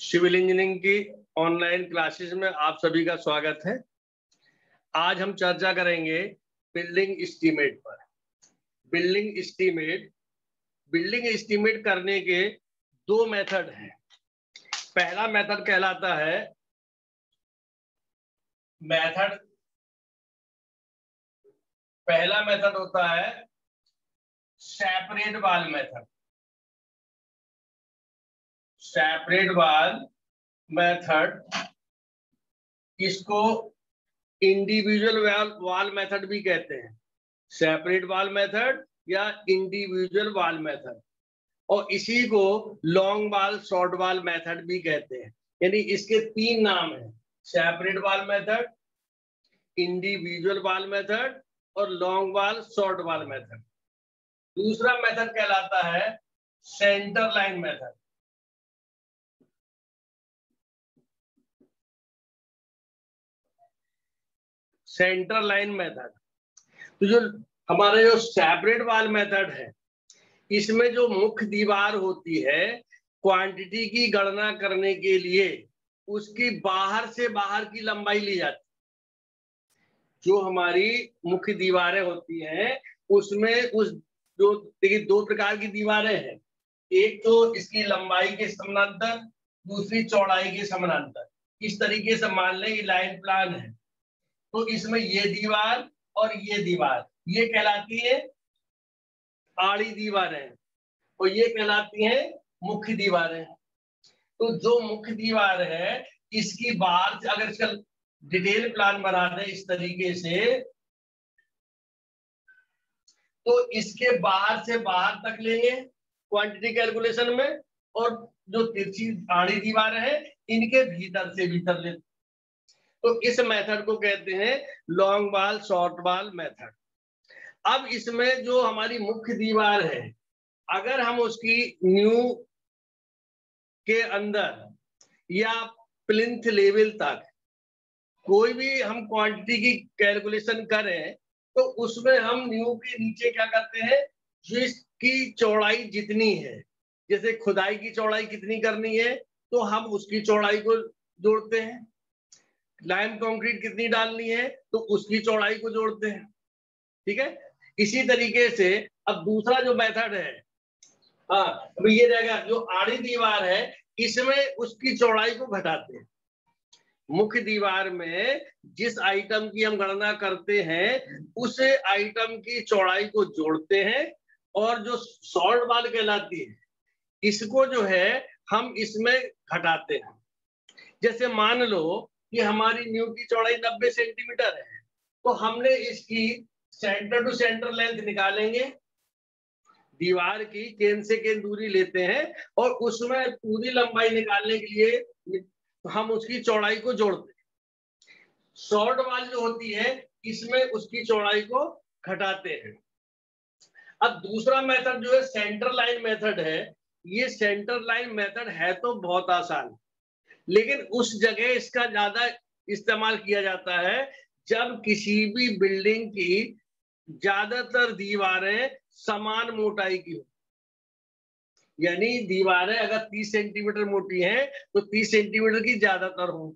Civil engineering की online classes में आप सभी का स्वागत है। आज हम चर्चा करेंगे बिल्डिंग एस्टीमेट पर। बिल्डिंग एस्टीमेट करने के दो मेथड हैं। पहला मेथड कहलाता है पहला मेथड होता है separate wall method. Separate wall method इसको इंडिविजुअल वॉल मेथड भी कहते हैं। सेपरेट वॉल मेथड या इंडिविजुअल वॉल मेथड, और इसी को long wall short wall method भी कहते हैं। यानी इसके तीन नाम हैं: separate wall method, individual wall method और long wall short wall method. दूसरा मेथड कहलाता है centre line method. Centre line method, तो जो हमारा जो सेपरेट वॉल मेथड है, इसमें जो मुख्य दीवार होती है, क्वांटिटी की गणना करने के लिए उसकी बाहर से बाहर की लंबाई ली जाती है। जो हमारी मुख्य दीवारें होती हैं उसमें देखिए दो प्रकार की दीवारें हैं। एक तो इसकी लंबाई के समानांतर, दूसरी चौड़ाई के समानांतर। इस तरीके से मान लें ये लाइन प्लान है, तो इसमें ये दीवार और ये दीवार ये कहलाती है आड़ी दीवारें, और ये कहलाती हैं मुख्य दीवारें। तो जो मुख्य दीवार है इसकी बाहर से अगर इसका डिटेल प्लान बना दें इस तरीके से, तो इसके बाहर से बाहर तक लेंगे क्वांटिटी कैलकुलेशन में, और जो तिरछी आड़ी दीवार है इनके भीतर से भीतर लेते। तो इस मेथड को कहते हैं long wall short wall method. अब इसमें जो हमारी मुख्य दीवार है, अगर हम उसकी न्यू के अंदर या प्लिंथ लेवल तक कोई भी हम क्वांटिटी की कैलकुलेशन करें, तो उसमें हम न्यू के नीचे क्या करते हैं, जिसकी चौड़ाई जितनी है, जैसे खुदाई की चौड़ाई कितनी करनी है तो हम उसकी चौड़ाई को जोड़ते हैं। लाइम कंक्रीट कितनी डालनी है तो उसकी चौड़ाई को जोड़ते हैं। ठीक है। इसी तरीके से अब दूसरा जो मेथड है, अब ये रहेगा जो आड़ी दीवार है, इसमें उसकी चौड़ाई को घटाते हैं। मुख्य दीवार में जिस आइटम की हम गणना करते हैं उस आइटम की चौड़ाई को जोड़ते हैं, और जो शॉर्ट वॉल कहलाती है इसको जो है हम इसमें घटाते हैं। जैसे मान लो कि हमारी न्यू की चौड़ाई 90 सेंटीमीटर है, तो हमने इसकी सेंटर टू सेंटर लेंथ निकालेंगे, दीवार की केंद्र से केंद्र दूरी लेते हैं, और उसमें पूरी लंबाई निकालने के लिए हम उसकी चौड़ाई को जोड़ते हैं। शॉर्ट वॉल जो होती है इसमें उसकी चौड़ाई को घटाते हैं। अब दूसरा मेथड जो है सेंटर लाइन मेथड है। ये सेंटर लाइन मेथड है तो बहुत आसान, लेकिन उस जगह इसका ज्यादा इस्तेमाल किया जाता है जब किसी भी बिल्डिंग की ज्यादातर दीवारें समान मोटाई की हो। यानी दीवारें अगर 30 सेंटीमीटर मोटी हैं तो 30 सेंटीमीटर की ज्यादातर हो,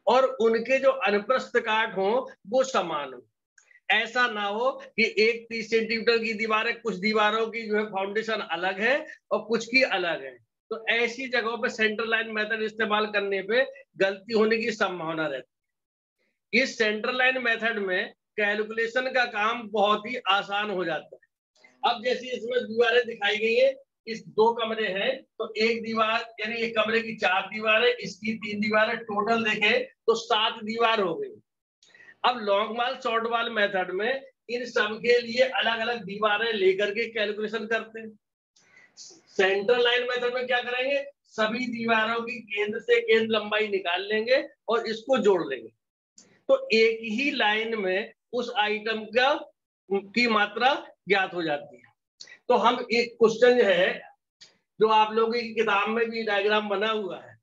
और उनके जो अनुप्रस्थ काट हो वो समान हो। ऐसा ना हो कि एक 30 सेंटीमीटर की दीवार है, कुछ दीवारों की जो है फाउंडेशन अलग है और कुछ की अलग है। तो ऐसी जगहों पे सेंटर लाइन मेथड इस्तेमाल करने पे गलती होने की संभावना रहती है। इस सेंटर लाइन मेथड में कैलकुलेशन का काम बहुत ही आसान हो जाता है। अब जैसे इसमें दीवारें दिखाई गई है, इस दो कमरे हैं, तो एक दीवार यानी एक कमरे की 4 दीवार है, इसकी 3 दीवारें, टोटल देखें तो 7 दीवार हो गई। अब long wall short wall method में इन सब के लिए अलग अलग दीवारें लेकर के कैलकुलेशन करते हैं। सेंटर लाइन मेथड में क्या करेंगे, सभी दीवारों की केंद्र से केंद्र लंबाई निकाल लेंगे और इसको जोड़ लेंगे, तो एक ही लाइन में उस आइटम की मात्रा ज्ञात हो जाती है। तो हम एक क्वेश्चन है जो आप लोगों की किताब में भी डायग्राम बना हुआ है,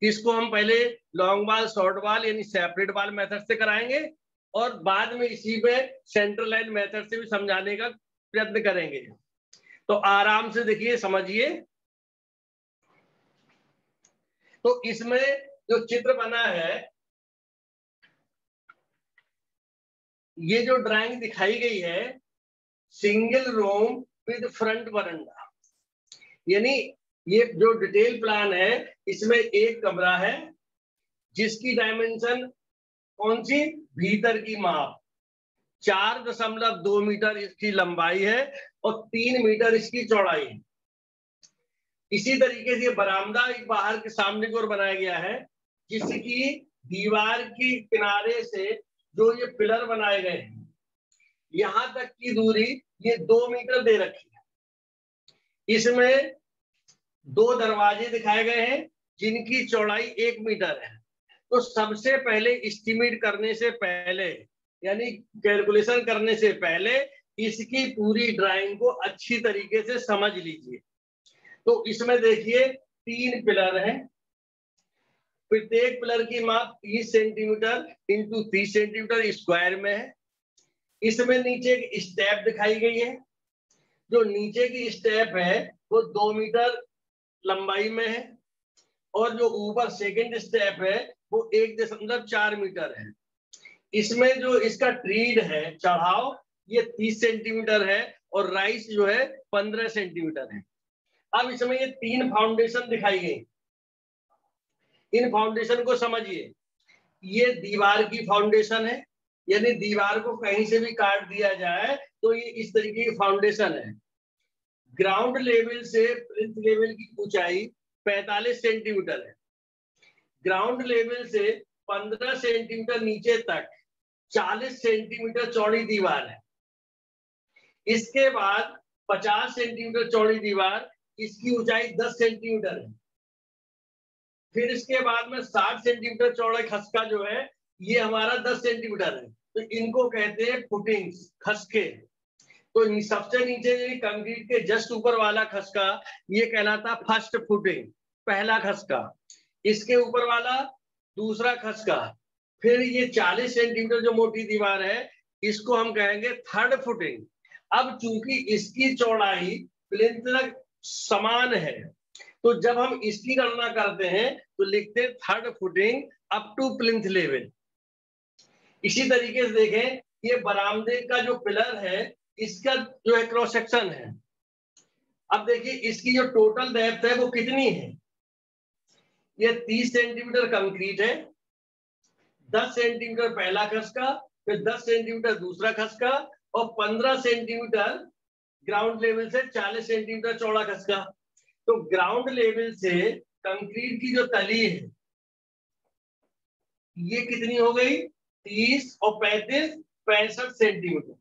इसको हम पहले लॉन्ग वॉल शॉर्ट वॉल यानी सेपरेट वॉल मेथड से कराएंगे, और बाद में इसी पे सेंटर लाइन मेथड से भी समझाने का प्रयत्न करेंगे। तो आराम से देखिए, समझिए। तो इसमें जो चित्र बना है, ये जो ड्राइंग दिखाई गई है, सिंगल रूम विद फ्रंट वरांडा, यानी ये जो डिटेल प्लान है इसमें एक कमरा है जिसकी डायमेंशन कौन सी, भीतर की माप 4.2 मीटर इसकी लंबाई है और 3 मीटर इसकी चौड़ाई है। इसी तरीके से बरामदा एक बाहर के सामने की ओर बनाया गया है जिसकी दीवार की किनारे से जो ये पिलर बनाए गए हैं यहां तक की दूरी ये 2 मीटर दे रखी है। इसमें 2 दरवाजे दिखाए गए हैं जिनकी चौड़ाई 1 मीटर है। तो सबसे पहले एस्टिमेट करने से पहले, यानी कैलकुलेशन करने से पहले इसकी पूरी ड्राइंग को अच्छी तरीके से समझ लीजिए। तो इसमें देखिए 3 पिलर हैं, प्रत्येक पिलर की माप 30 सेंटीमीटर इंटू 30 सेंटीमीटर स्क्वायर में है। इसमें नीचे की स्टेप दिखाई गई है, जो नीचे की स्टेप है वो 2 मीटर लंबाई में है और जो ऊपर सेकंड स्टेप है वो 1.4 मीटर है। इसमें जो इसका ट्रीड है, चढ़ाव, ये 30 सेंटीमीटर है और राइस जो है 15 सेंटीमीटर है। अब इसमें ये 3 फाउंडेशन दिखाई गई, इन फाउंडेशन को समझिए। ये दीवार की फाउंडेशन है, यानी दीवार को कहीं से भी काट दिया जाए तो ये इस तरीके की फाउंडेशन है। ग्राउंड लेवल से प्लिंथ लेवल की ऊंचाई 45 सेंटीमीटर है। ग्राउंड लेवल से 15 सेंटीमीटर नीचे तक 40 सेंटीमीटर चौड़ी दीवार है। इसके बाद 50 सेंटीमीटर चौड़ी दीवार, इसकी ऊंचाई 10 सेंटीमीटर है। फिर इसके बाद में 60 सेंटीमीटर चौड़ा खसका जो है ये हमारा 10 सेंटीमीटर है। तो इनको कहते हैं फुटिंग्स, खसके। तो सबसे नीचे कंक्रीट के जस्ट ऊपर वाला खसका ये कहलाता फर्स्ट फुटिंग, पहला खसका। इसके ऊपर वाला दूसरा खसका। फिर ये 40 सेंटीमीटर जो मोटी दीवार है इसको हम कहेंगे थर्ड फुटिंग। अब चूंकि इसकी चौड़ाई प्लिंथ तक समान है तो जब हम इसकी गणना करते हैं तो लिखते हैं third footing up to plinth level. इसी तरीके से देखें, ये बरामदे का जो पिलर है इसका जो है क्रॉस सेक्शन है। अब देखिए इसकी जो टोटल डेप्थ है वो कितनी है। ये 30 सेंटीमीटर कंक्रीट है, 10 सेंटीमीटर पहला खसका, फिर 10 सेंटीमीटर दूसरा खसका और 15 सेंटीमीटर ग्राउंड लेवल से 40 सेंटीमीटर चौड़ा खसका। तो ग्राउंड लेवल से कंक्रीट की जो तली है ये कितनी हो गई, 30 और 35, 65 सेंटीमीटर।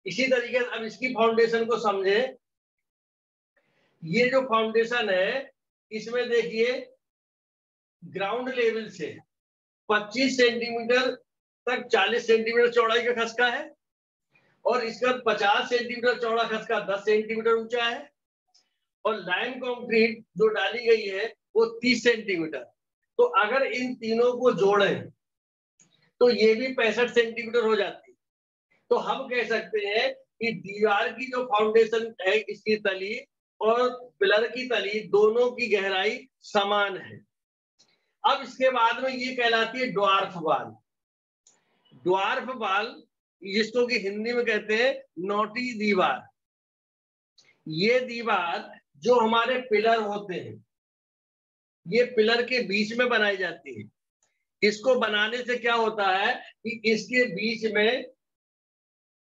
इसी तरीके से अब इसकी फाउंडेशन को समझे। ये जो फाउंडेशन है इसमें देखिए ग्राउंड लेवल से 25 सेंटीमीटर तक 40 सेंटीमीटर चौड़ाई का खसका है और इसका 50 सेंटीमीटर चौड़ा खसका 10 सेंटीमीटर ऊंचा है और लाइम कंक्रीट जो डाली गई है वो 30 सेंटीमीटर। तो अगर इन तीनों को जोड़ें तो ये भी 65 सेंटीमीटर हो जाती है। तो हम कह सकते हैं कि दीवार की जो फाउंडेशन है इसकी तली और पिलर की तली दोनों की गहराई समान है। अब इसके बाद में ये कहलाती है ड्वार्फ वाल। ड्वार्फ वाल जिसको कि हिंदी में कहते हैं नोटी दीवार। ये दीवार जो हमारे पिलर होते हैं ये पिलर के बीच में बनाई जाती है। इसको बनाने से क्या होता है कि इसके बीच में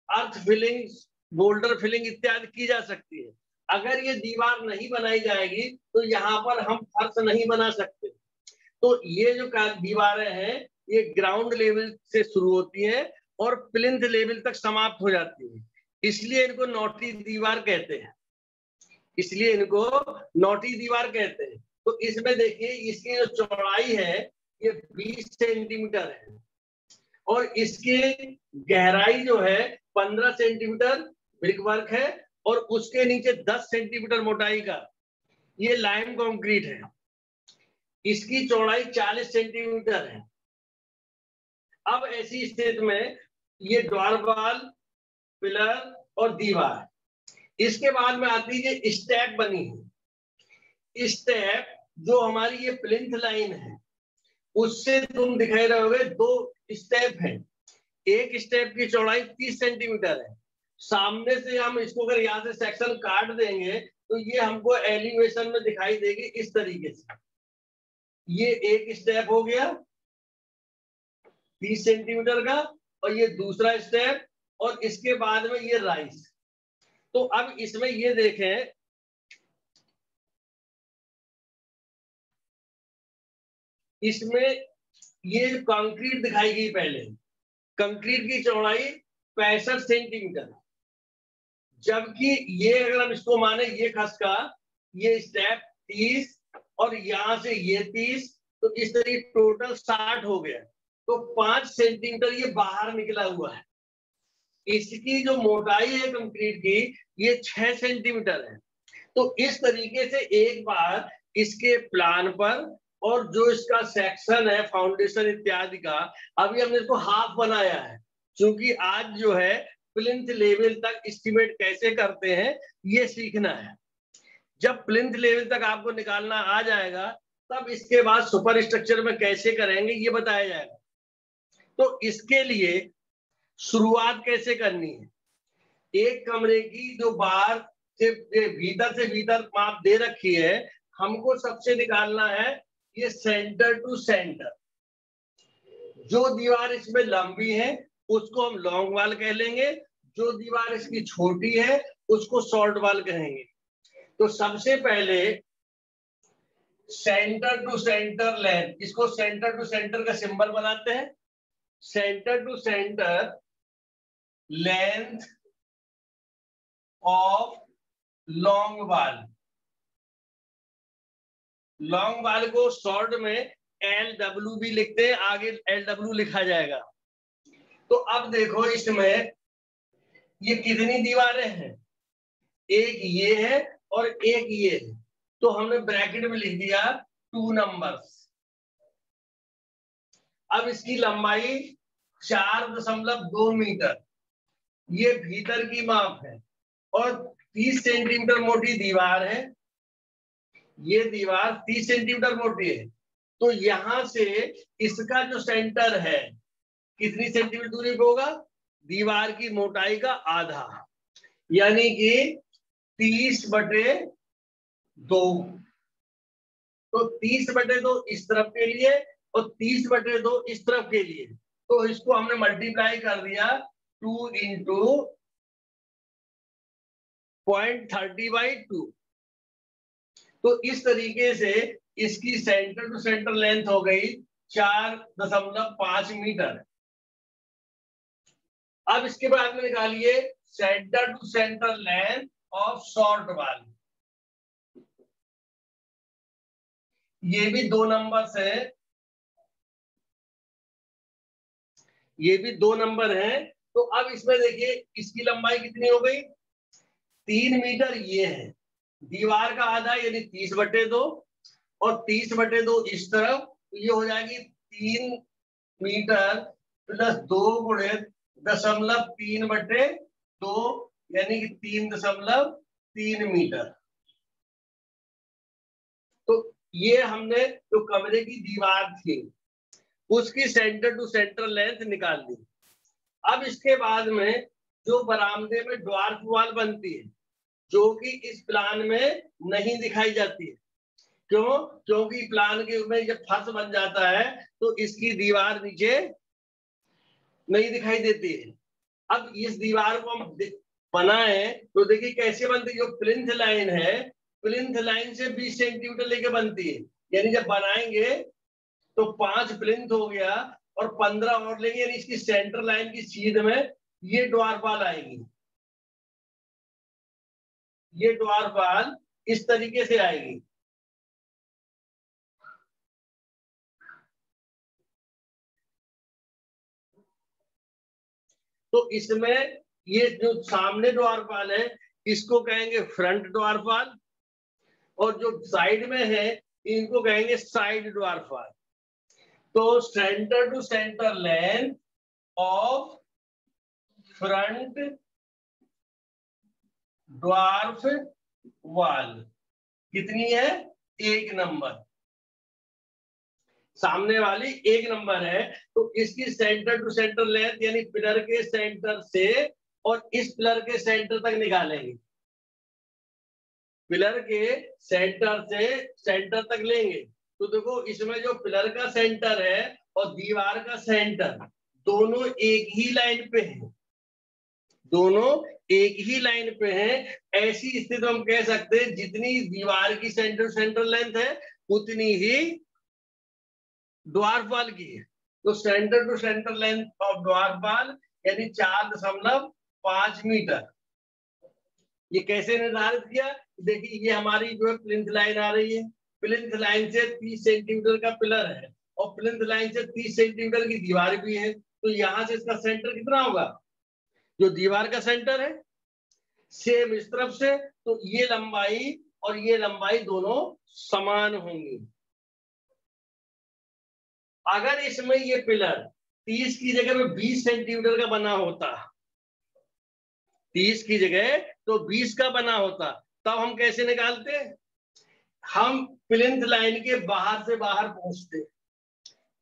अर्थ फिलिंग, बोल्डर फिलिंग इत्यादि की जा सकती है। अगर ये दीवार नहीं बनाई जाएगी तो यहाँ पर हम फर्श नहीं बना सकते। तो ये जो दीवारें हैं ये ग्राउंड लेवल से शुरू होती हैं और प्लिंथ लेवल तक समाप्त हो जाती है, इसलिए इनको नोटी दीवार कहते हैं। इसलिए इनको नोटी दीवार कहते हैं। तो इसमें देखिए इसकी जो चौड़ाई है ये 20 सेंटीमीटर है और इसकी गहराई जो है 15 सेंटीमीटर ब्रिक वर्क है और उसके नीचे 10 सेंटीमीटर मोटाई का ये लाइम कंक्रीट है। इसकी चौड़ाई 40 सेंटीमीटर है। अब ऐसी स्थिति में ये ड्वार्फ वाल, पिलर और दीवार। इसके बाद में आती है स्टेप बनी है। स्टेप जो हमारी ये प्लिंथ लाइन है उससे तुम दिखाई रहे होगे 2 स्टेप है। एक स्टेप की चौड़ाई 30 सेंटीमीटर है। सामने से हम इसको अगर यहाँ से सेक्शन काट देंगे तो ये हमको एलिवेशन में दिखाई देगी इस तरीके से। ये एक स्टेप हो गया 30 सेंटीमीटर का, और ये दूसरा स्टेप, और इसके बाद में ये राइस। तो अब इसमें ये देखें, इसमें ये कंक्रीट दिखाई गई पहले। कंक्रीट की चौड़ाई 65 सेंटीमीटर, जबकि ये अगर हम इसको माने ये खसका, ये स्टेप 30 और यहां से ये 30, तो इस तरीके टोटल 60 हो गया। तो 5 सेंटीमीटर ये बाहर निकला हुआ है। इसकी जो मोटाई है कंक्रीट की ये 6 सेंटीमीटर है। तो इस तरीके से एक बार इसके प्लान पर और जो इसका सेक्शन है फाउंडेशन इत्यादि का, अभी हमने इसको हाफ बनाया है, क्योंकि आज जो है प्लिंथ लेवल तक एस्टिमेट कैसे करते हैं ये सीखना है। जब प्लिंथ लेवल तक आपको निकालना आ जाएगा तब इसके बाद सुपर स्ट्रक्चर में कैसे करेंगे ये बताया जाएगा। तो इसके लिए शुरुआत कैसे करनी है, एक कमरे की जो बाहर से भीतर माप दे रखी है, हमको सबसे निकालना है ये सेंटर टू सेंटर। जो दीवार इसमें लंबी है उसको हम लॉन्ग वॉल कह लेंगे, जो दीवार इसकी छोटी है उसको शॉर्ट वॉल कहेंगे। तो सबसे पहले सेंटर टू सेंटर लेंथ, इसको सेंटर टू सेंटर का सिंबल बनाते हैं। Centre to centre length of long wall, long wall को शॉर्ट में LW भी लिखते हैं, आगे LW लिखा जाएगा। तो अब देखो इसमें ये कितनी दीवारें हैं, एक ये है और एक ये है, तो हमने ब्रैकेट में लिख दिया 2 नंबर्स। अब इसकी लंबाई 4.2 मीटर, ये भीतर की माप है, और 30 सेंटीमीटर मोटी दीवार है। ये दीवार 30 सेंटीमीटर मोटी है, तो यहां से इसका जो सेंटर है कितनी सेंटीमीटर दूरी पे होगा, दीवार की मोटाई का आधा, यानी कि 30/2। तो 30/2 इस तरफ के लिए और 30/2 इस तरफ के लिए, तो इसको हमने मल्टीप्लाई कर दिया 2 × 0.30/2। तो इस तरीके से इसकी सेंटर टू सेंटर लेंथ हो गई 4.5 मीटर। अब इसके बाद में निकालिए centre to centre length of short wall. ये भी 2 नंबर है, ये भी 2 नंबर है। तो अब इसमें देखिए इसकी लंबाई कितनी हो गई, 3 मीटर ये है, दीवार का आधा यानी 30/2, और 30/2 इस तरफ, तो ये हो जाएगी 3 मीटर प्लस 2 × 0.3/2, यानी कि 3.3 मीटर। तो ये हमने जो कमरे की दीवार थी उसकी सेंटर टू सेंटर लेंथ निकाल दी। अब इसके बाद में जो बरामदे में ड्वार्फ वॉल बनती है, जो कि इस प्लान में नहीं दिखाई जाती है। क्यों? क्योंकि प्लान के में जब फर्श बन जाता है तो इसकी दीवार नीचे नहीं दिखाई देती है। अब इस दीवार को हम बनाए तो देखिए कैसे बनती है। जो प्लिंथ लाइन है, प्लिंथ लाइन से 20 सेंटीमीटर लेके बनती है, यानी जब बनाएंगे तो 5 प्लिंथ हो गया और 15 और लेंगे, यानी इसकी सेंटर लाइन की सीध में ये ड्वार्फ वॉल आएगी। ये ड्वार्फ वॉल इस तरीके से आएगी। तो इसमें ये जो सामने ड्वार्फ वॉल है इसको कहेंगे फ्रंट ड्वार्फ वॉल, और जो साइड में है इनको कहेंगे साइड ड्वार्फ वॉल। तो centre to centre length of front dwarf wall कितनी है, एक नंबर, सामने वाली एक नंबर है, तो इसकी सेंटर टू सेंटर लेंथ यानी पिलर के सेंटर से और इस पिलर के सेंटर तक निकालेंगे। पिलर के सेंटर से सेंटर तक लेंगे तो देखो इसमें जो पिलर का सेंटर है और दीवार का सेंटर दोनों एक ही लाइन पे है, दोनों एक ही लाइन पे हैं। ऐसी स्थिति हम कह सकते हैं जितनी दीवार की सेंटर सेंटर लेंथ है उतनी ही ड्वार्फ वाल की है। तो centre to centre length of dwarf wall यानी 4.5 मीटर। ये कैसे निर्धारित किया? देखिए ये हमारी जो है प्लिंथ लाइन आ रही है, प्लिंथ लाइन से 30 सेंटीमीटर का पिलर है और प्लिंथ लाइन से 30 सेंटीमीटर की दीवार भी है, तो यहां से इसका सेंटर कितना होगा? जो दीवार का सेंटर है सेम इस तरफ से, तो ये लंबाई और ये लंबाई दोनों समान होंगी। अगर इसमें ये पिलर 30 की जगह में 20 सेंटीमीटर का बना होता, 30 की जगह तो 20 का बना होता, तब हम कैसे निकालते? हम प्लिंथ लाइन के बाहर से बाहर पहुंचते,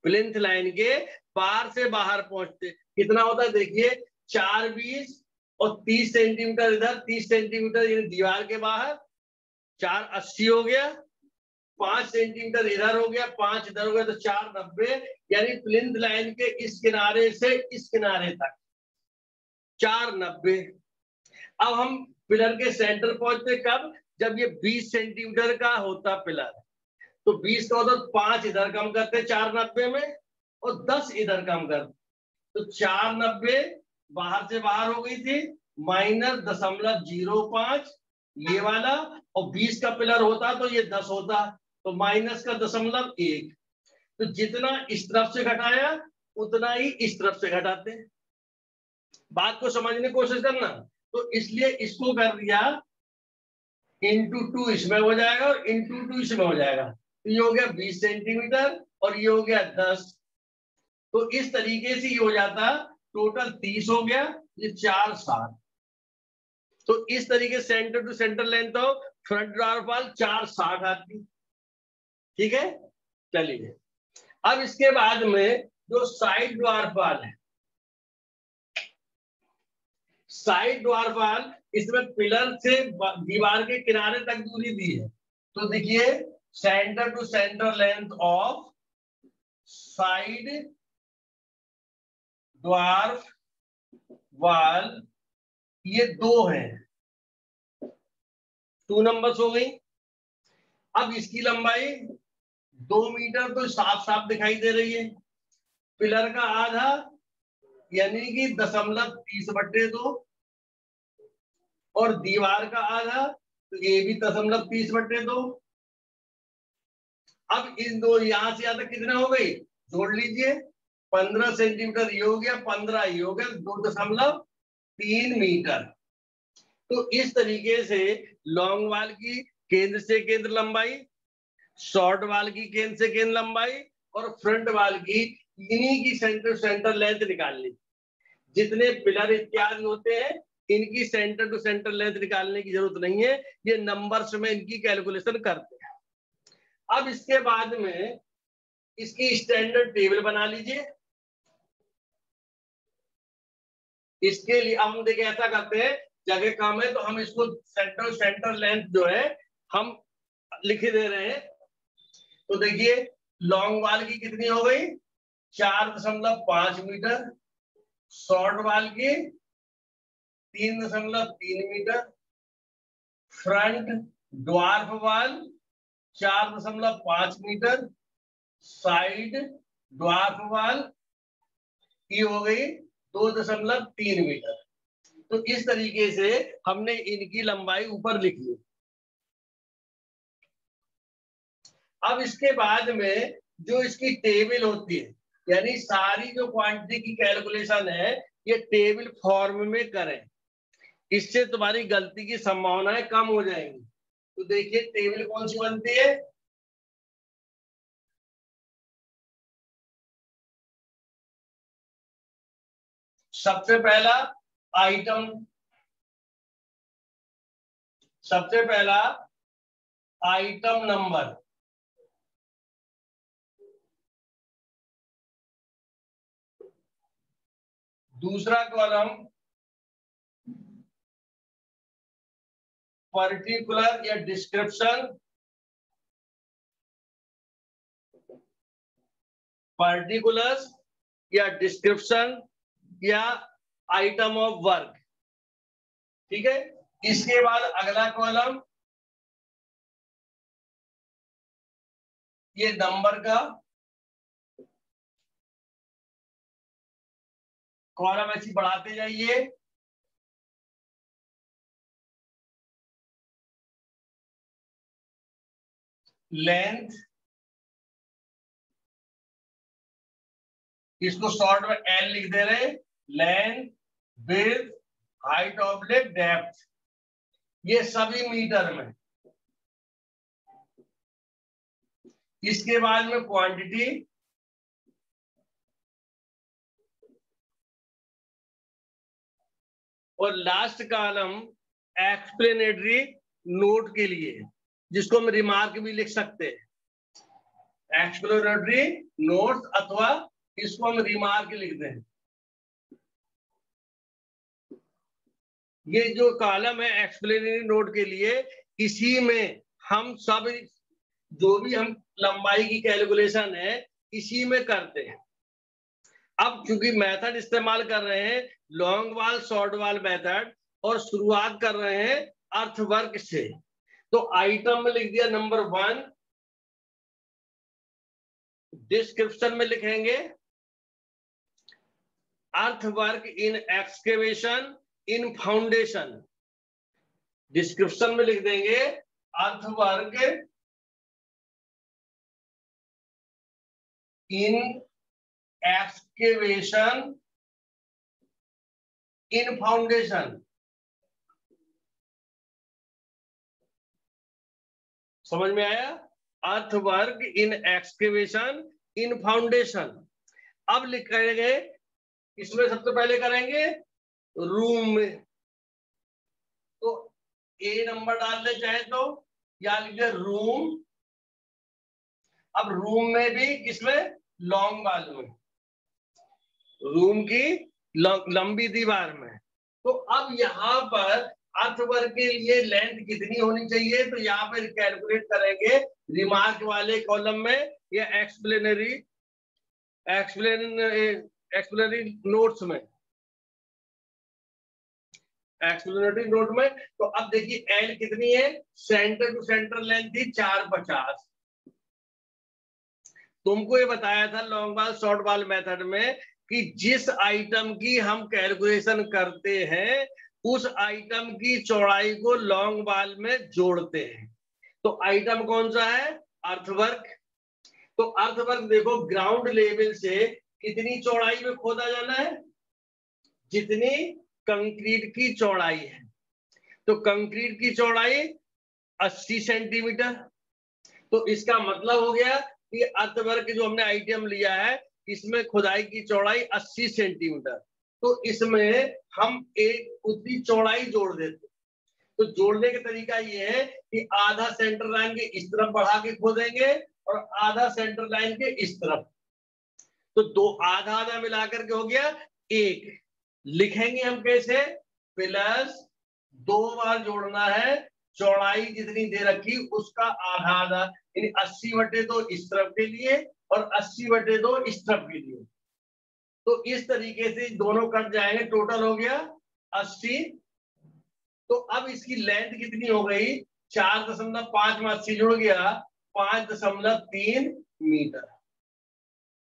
प्लिंथ लाइन के बाहर से बाहर पहुंचते। कितना होता है देखिए, 4 20 और 30 सेंटीमीटर इधर, 30 सेंटीमीटर यानी दीवार के बाहर, 4 80 हो गया, 5 सेंटीमीटर इधर हो गया, 5 इधर हो गया, तो 4 90 यानी प्लिंथ लाइन के इस किनारे से इस किनारे तक 4 90। अब हम पिलर के सेंटर पहुंचते कब? जब ये 20 सेंटीमीटर का होता पिलर, तो 20 का होता 5 इधर कम करते 490 में और 10 इधर कम करते, तो 490 बाहर से बाहर हो गई थी, -0.05 ये वाला, और 20 का पिलर होता तो ये 10 होता, तो -0.1। तो जितना इस तरफ से घटाया उतना ही इस तरफ से घटाते। बात को समझने की कोशिश करना। तो इसलिए इसको कर दिया इंटू 2 इसमें हो जाएगा और इंटू 2 इसमें हो जाएगा, तो ये हो गया 20 सेंटीमीटर और ये हो गया 10। तो इस तरीके से ये हो जाता, टोटल 30 हो गया, ये 4 60। तो इस तरीके centre to centre length of front dwarf wall 4 60 आती। ठीक है, चलिए अब इसके बाद में जो साइड ड्वार्फ वाल है, साइड ड्वार्फ वाल, इसमें पिलर से दीवार के किनारे तक दूरी दी है, तो देखिए centre to centre length of side dwarf wall ये 2 है, 2 नंबर्स हो गई। अब इसकी लंबाई 2 मीटर तो साफ साफ दिखाई दे रही है, पिलर का आधा यानी कि 0.30/2 और दीवार का आधा तो ये भी 0.30/2। अब इन दो यहां से यहां तक कितना हो गई, जोड़ लीजिए, 15 सेंटीमीटर ये हो गया, 15 ये हो गया, 2.3 मीटर। तो इस तरीके से लॉन्ग वाल की केंद्र से केंद्र लंबाई, शॉर्ट वाल की केंद्र से केंद्र लंबाई और फ्रंट वाल की इन्हीं की सेंटर सेंटर लेंथ निकालनी। जितने पिलर इत्यादि होते हैं इनकी सेंटर टू सेंटर लेंथ निकालने की जरूरत नहीं है, ये नंबर्स में इनकी कैलकुलेशन करते हैं। अब इसके बाद में इसकी स्टैंडर्ड टेबल बना लीजिए। इसके लिए हम देखिए ऐसा करते हैं, जगह कम है तो हम इसको सेंटर सेंटर लेंथ जो है हम लिख दे रहे हैं। तो देखिए लॉन्ग वाल की कितनी हो गई, 4.5 मीटर, शॉर्ट वाल की 3.3 मीटर, फ्रंट ड्वार्फ वाल 4.5 मीटर, साइड ड्वार्फ वाल की हो गई 2.3 मीटर। तो इस तरीके से हमने इनकी लंबाई ऊपर लिख ली। अब इसके बाद में जो इसकी टेबल होती है, यानी सारी जो क्वांटिटी की कैलकुलेशन है ये टेबल फॉर्म में करें, इससे तुम्हारी गलती की संभावनाएं कम हो जाएंगी। तो देखिए टेबल कौन सी बनती है, सबसे पहला आइटम, सबसे पहला आइटम नंबर, दूसरा कॉलम पर्टिकुलर या डिस्क्रिप्शन, पर्टिकुलर या डिस्क्रिप्शन या आइटम ऑफ वर्क। ठीक है, इसके बाद अगला कॉलम ये नंबर का कॉलम ऐसी बढ़ाते जाइए। लेंथ, इसको शॉर्ट में एल लिख दे रहे, length, width, height oblique depth, ये सभी मीटर में। इसके बाद में क्वांटिटी, और लास्ट कॉलम एक्सप्लेनेटरी नोट के लिए, जिसको हम रिमार्क भी लिख सकते हैं। एक्सप्लेनेटरी नोट अथवा इसको हम रिमार्क लिखते हैं। ये जो कॉलम है एक्सप्लेनेटरी नोट के लिए, इसी में हम सब जो भी हम लंबाई की कैलकुलेशन है इसी में करते हैं। अब चूंकि मेथड इस्तेमाल कर रहे हैं लॉन्ग वाल शॉर्ट वाल मेथड, और शुरुआत कर रहे हैं अर्थवर्क से, तो आइटम में लिख दिया नंबर 1, डिस्क्रिप्शन में लिखेंगे अर्थवर्क इन एक्सकेवेशन इन फाउंडेशन, डिस्क्रिप्शन में लिख देंगे अर्थवर्क इन एक्सकेवेशन इन फाउंडेशन। समझ में आया? अर्थवर्क इन एक्सकेवेशन इन फाउंडेशन। अब लिखेंगे, इसमें सबसे पहले करेंगे रूम में, तो ए नंबर डाल दे चाहे तो, या लिखे रूम। अब रूम में भी इसमें लॉन्ग वाल में, रूम की लंबी दीवार में। तो अब यहाँ पर अर्थवर्क के लिए लेंथ कितनी होनी चाहिए, तो यहाँ पर कैलकुलेट करेंगे रिमार्क वाले कॉलम में या एक्सप्लेनरी नोट्स में, एक्सप्लेनेटरी नोट में। तो अब देखिए एल कितनी है, सेंटर टू सेंटर लेंथ थी 450। तुमको ये बताया था लॉन्ग वाल शॉर्ट वाल मेथड में कि जिस आइटम की हम कैलकुलेशन करते हैं उस आइटम की चौड़ाई को लॉन्ग वाल में जोड़ते हैं। तो आइटम कौन सा है, अर्थवर्क। तो अर्थवर्क देखो ग्राउंड लेवल से कितनी चौड़ाई में खोदा जाना है, जितनी कंक्रीट की चौड़ाई है। तो कंक्रीट की चौड़ाई 80 सेंटीमीटर। तो इसका मतलब हो गया कि अर्थवर्क जो हमने आइटम लिया है इसमें खुदाई की चौड़ाई 80 सेंटीमीटर। तो इसमें हम एक उतनी चौड़ाई जोड़ देते। तो जोड़ने का तरीका ये है कि आधा सेंटर लाइन के इस तरफ बढ़ा के खोदेंगे और आधा सेंटर लाइन के इस तरफ। तो दो आधा आधा मिलाकर के हो गया एक। लिखेंगे हम कैसे, प्लस 2 बार जोड़ना है, चौड़ाई जितनी दे रखी उसका आधा आधा, यानी 80/2 इस तरफ के लिए और 80/2 इस तरफ के लिए। तो इस तरीके से दोनों कट जाएंगे, टोटल हो गया 80। तो अब इसकी लेंथ कितनी हो गई, 4.5 में 80 जुड़ गया 5.3 मीटर।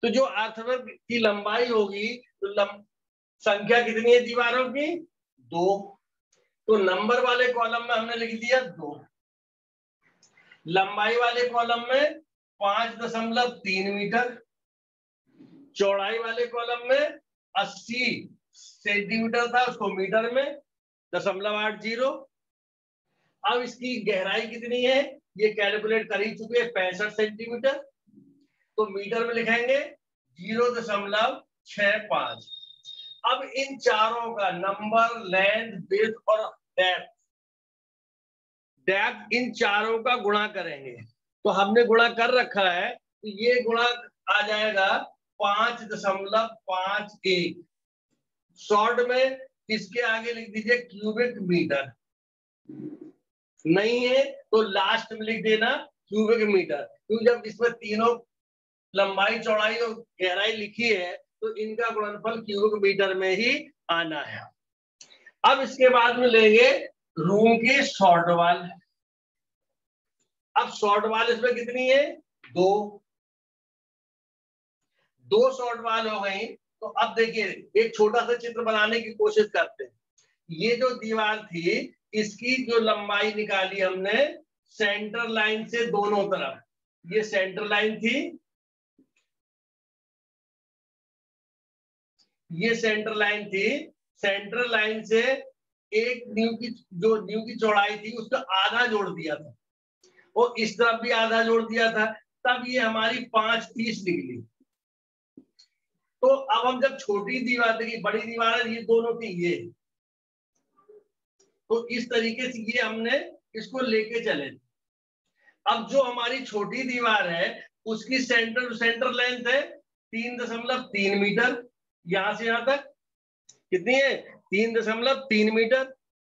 तो जो अर्थवर्क की लंबाई होगी तो संख्या कितनी है दीवारों की, 2। तो नंबर वाले कॉलम में हमने लिख दिया 2, लंबाई वाले कॉलम में 5.3 मीटर, चौड़ाई वाले कॉलम में 80 सेंटीमीटर था उसको मीटर में 0.80। अब इसकी गहराई कितनी है ये कैलकुलेट कर ही चुके हैं 65 सेंटीमीटर। तो मीटर में लिखेंगे 0.65। अब इन चारों का नंबर, लेंथ, विड्थ और डेप्थ इन चारों का गुणा करेंगे। तो हमने गुणा कर रखा है, तो ये गुणा आ जाएगा 5.51। शॉर्ट में इसके आगे लिख दीजिए क्यूबिक मीटर, नहीं है तो लास्ट में लिख देना क्यूबिक मीटर, क्योंकि जब इसमें तीनों लंबाई चौड़ाई और गहराई लिखी है तो इनका गुणनफल क्यूबिक मीटर में ही आना है। अब इसके बाद में लेंगे रूम की शॉर्ट वाल। अब शॉर्ट वाल इसमें कितनी है? दो शॉर्ट वाल हो गई। तो अब देखिए एक छोटा सा चित्र बनाने की कोशिश करते हैं। ये जो दीवार थी इसकी जो लंबाई निकाली हमने सेंटर लाइन से दोनों तरफ, ये सेंटर लाइन थी, ये सेंटर लाइन थी। सेंटर लाइन से एक न्यू की चौड़ाई थी उसका आधा जोड़ दिया था और इस तरफ भी आधा जोड़ दिया था, तब ये हमारी 530 निकली। तो अब हम जब छोटी दीवार देखिए, बड़ी दीवार है ये दोनों थी, ये तो इस तरीके से ये हमने इसको लेके चले। अब जो हमारी छोटी दीवार है उसकी सेंटर लेंथ है 3.3 मीटर, यहां से यहां तक कितनी है? 3.3 मीटर।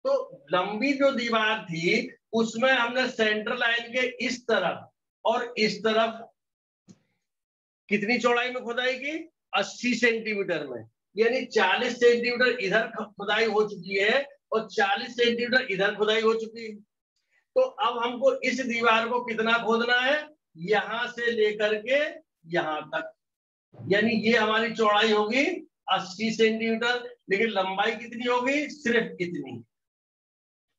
तो लंबी जो दीवार थी उसमें हमने सेंटर लाइन के इस तरफ और इस तरफ कितनी चौड़ाई में खुदाई की? 80 सेंटीमीटर में, यानी 40 सेंटीमीटर इधर खुदाई हो चुकी है और 40 सेंटीमीटर इधर खुदाई हो चुकी है। तो अब हमको इस दीवार को कितना खोदना है? यहां से लेकर के यहां तक, यानी ये हमारी चौड़ाई होगी 80 सेंटीमीटर, लेकिन लंबाई कितनी होगी? सिर्फ इतनी।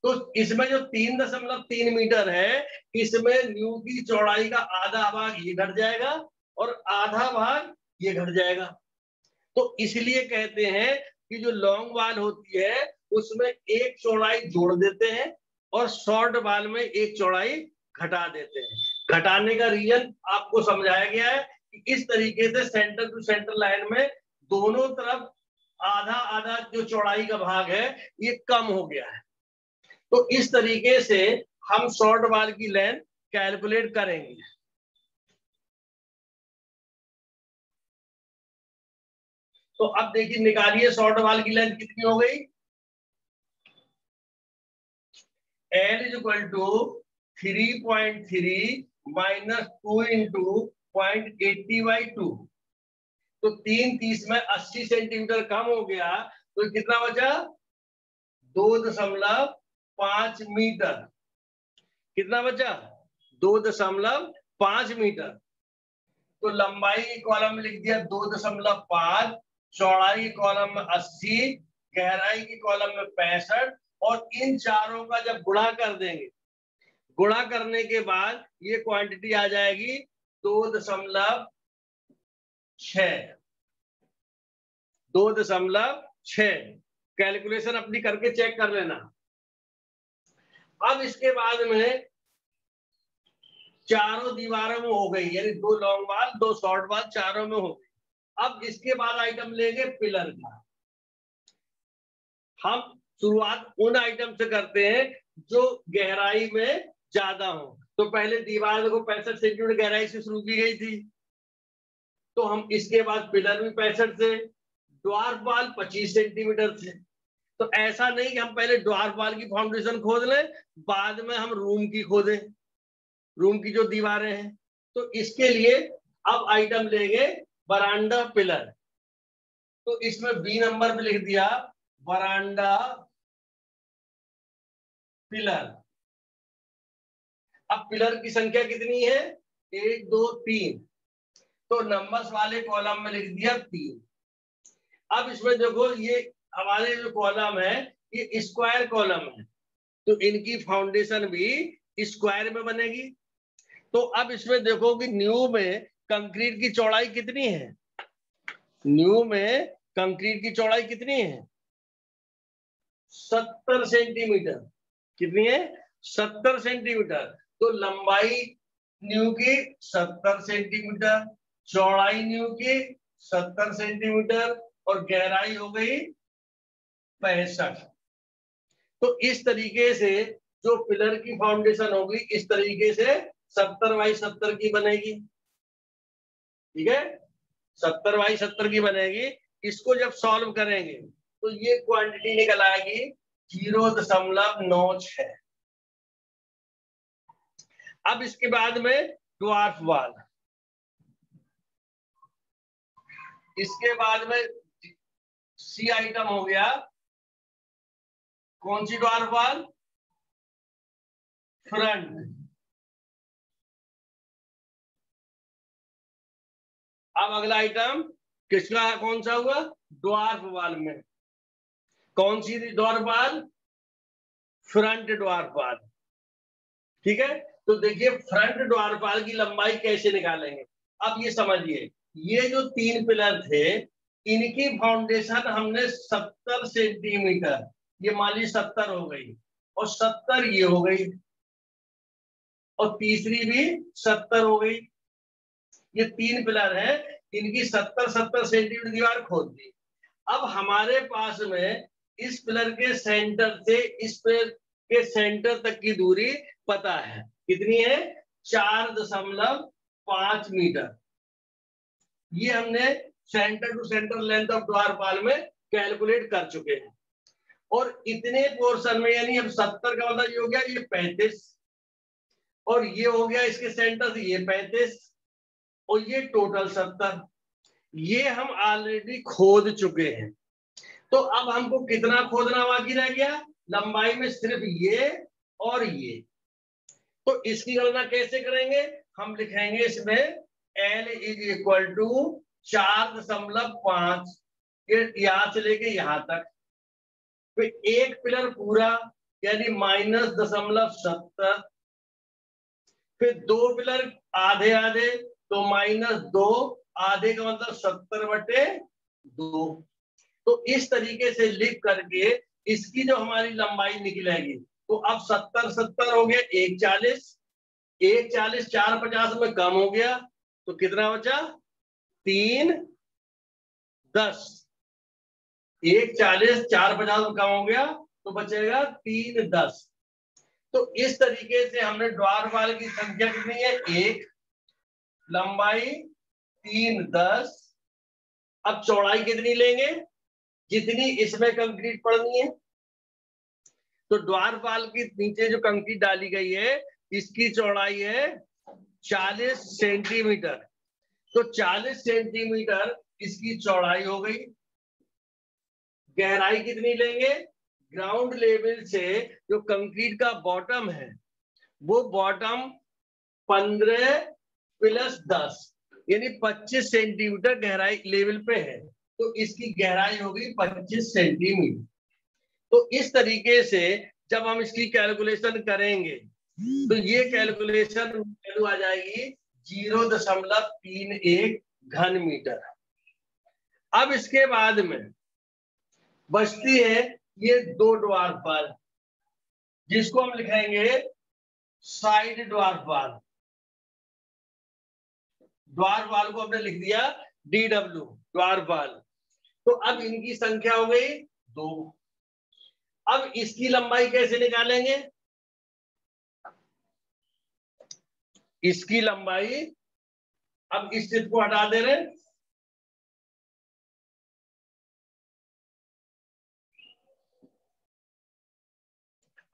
तो इसमें जो 3.3 मीटर है इसमें न्यू की चौड़ाई का आधा भाग ये घट जाएगा और आधा भाग ये घट जाएगा। तो इसलिए कहते हैं कि जो लॉन्ग वाल होती है उसमें एक चौड़ाई जोड़ देते हैं और शॉर्ट वाल में एक चौड़ाई घटा देते हैं। घटाने का रीजन आपको समझाया गया है कि इस तरीके से सेंटर टू सेंटर लाइन में दोनों तरफ आधा आधा जो चौड़ाई का भाग है ये कम हो गया है। तो इस तरीके से हम शॉर्ट वाल की लेंथ कैलकुलेट करेंगे। तो अब देखिए निकालिए शॉर्ट वाल की लेंथ कितनी हो गई? L is equal to 3.3 minus 2 into 0.80 by 2। तो 3/30 में 80 सेंटीमीटर कम हो गया तो कितना बचा? 2.5 मीटर। कितना बचा? 2.5 मीटर। तो लंबाई की कॉलम में लिख दिया 2.5, चौड़ाई की कॉलम में 80, गहराई की कॉलम में 65 और इन चारों का जब गुणा कर देंगे, गुणा करने के बाद ये क्वांटिटी आ जाएगी 2.6। कैलकुलेशन अपनी करके चेक कर लेना। अब इसके बाद में चारों दीवारों में हो गई, यानी 2 लॉन्ग वाल 2 शॉर्ट वाल चारों में हो गई। अब इसके बाद आइटम लेंगे पिलर का। हम शुरुआत उन आइटम से करते हैं जो गहराई में ज्यादा हो। तो पहले दीवार को 65 सेंटीमीटर गहराई से शुरू की गई थी, तो हम इसके बाद पिलर भी 65 से, ड्वार्फ वाल 25 सेंटीमीटर से। तो ऐसा नहीं कि हम पहले ड्वार्फ वाल की फाउंडेशन खोद लें बाद में हम रूम की खोदें, रूम की जो दीवारें हैं। तो इसके लिए अब आइटम लेंगे बरांडा पिलर। तो इसमें बी नंबर पे लिख दिया बरांडा पिलर। अब पिलर की संख्या कितनी है? 1 2 3। तो नंबर्स वाले कॉलम में लिख दिया 3। अब इसमें देखो ये हमारे जो कॉलम है ये स्क्वायर कॉलम है, तो इनकी फाउंडेशन भी स्क्वायर में बनेगी। तो अब इसमें देखो कि न्यू में कंक्रीट की चौड़ाई कितनी है? न्यू में कंक्रीट की चौड़ाई कितनी है? 70 सेंटीमीटर। कितनी है? 70 सेंटीमीटर। तो लंबाई न्यू की 70 सेंटीमीटर, चौड़ाई न्यू की 70 सेंटीमीटर और गहराई हो गई 65। तो इस तरीके से जो पिलर की फाउंडेशन होगी इस तरीके से 70x70 की बनेगी। ठीक है, 70x70 की बनेगी। इसको जब सॉल्व करेंगे तो ये क्वांटिटी निकल आएगी 0.96। अब इसके बाद में ड्वार्फ वाल, इसके बाद में सी आइटम हो गया। कौन सी ड्वार्फ वाल? फ्रंट। अब अगला आइटम किसका, कौन सा हुआ? ड्वार्फ वाल में कौन सी ड्वार्फ वाल? फ्रंट ड्वार्फ वाल। ठीक है, तो देखिए फ्रंट ड्वार्फ वाल की लंबाई कैसे निकालेंगे। अब ये समझिए, ये जो 3 पिलर थे इनकी फाउंडेशन हमने 70 सेंटीमीटर, ये मान लीजिए 70 हो गई, और 70 ये हो गई, और तीसरी भी 70 हो गई। ये 3 पिलर है, इनकी 70 सेंटीमीटर दीवार खोद दी। अब हमारे पास में इस पिलर के सेंटर से इस पिलर के सेंटर तक की दूरी पता है, कितनी है? 4.5 मीटर। ये हमने centre to centre length of dwarf wall में कैलकुलेट कर चुके हैं। और इतने पोर्शन में, यानी अब 70 का मतलब ये हो गया, ये 35, और ये हो गया इसके सेंटर से ये 35, और ये टोटल 70। ये हम ऑलरेडी खोद चुके हैं। तो अब हमको कितना खोदना बाकी रह गया? लंबाई में सिर्फ ये और ये। तो इसकी गणना कैसे करेंगे? हम लिखेंगे इसमें L = 4.5, यहां से लेके यहां तक। फिर एक पिलर पूरा यानी -0.70, फिर 2 पिलर आधे आधे तो -2, आधे का मतलब 70/2। तो इस तरीके से लिख करके इसकी जो हमारी लंबाई निकलेगी, तो अब 70 हो गया, 140, 450 में कम हो गया, तो कितना बचा? 310। 140 450 में कम हो गया तो बचेगा 310। तो इस तरीके से हमने ड्वार्फ वाल की संख्या कितनी है? 1, लंबाई 310। अब चौड़ाई कितनी लेंगे? जितनी इसमें कंक्रीट पड़नी है। तो ड्वार्फ वाल के नीचे जो कंक्रीट डाली गई है इसकी चौड़ाई है 40 सेंटीमीटर। तो 40 सेंटीमीटर इसकी चौड़ाई हो गई। गहराई कितनी लेंगे? ग्राउंड लेवल से जो कंक्रीट का बॉटम है वो बॉटम 15 + 10 यानी 25 सेंटीमीटर गहराई लेवल पे है, तो इसकी गहराई होगी 25 सेंटीमीटर। तो इस तरीके से जब हम इसकी कैलकुलेशन करेंगे तो ये कैलकुलेशन वैल्यू आ जाएगी 0.31 घन मीटर। अब इसके बाद में बचती है ये 2 ड्वार्फ वाल, जिसको हम लिखेंगे साइड ड्वार्फ वाल। ड्वार्फ वाल को हमने लिख दिया DW, ड्वार्फ वाल। तो अब इनकी संख्या हो गई 2। अब इसकी लंबाई कैसे निकालेंगे? इसकी लंबाई, अब इस चित्र को हटा दे रहे,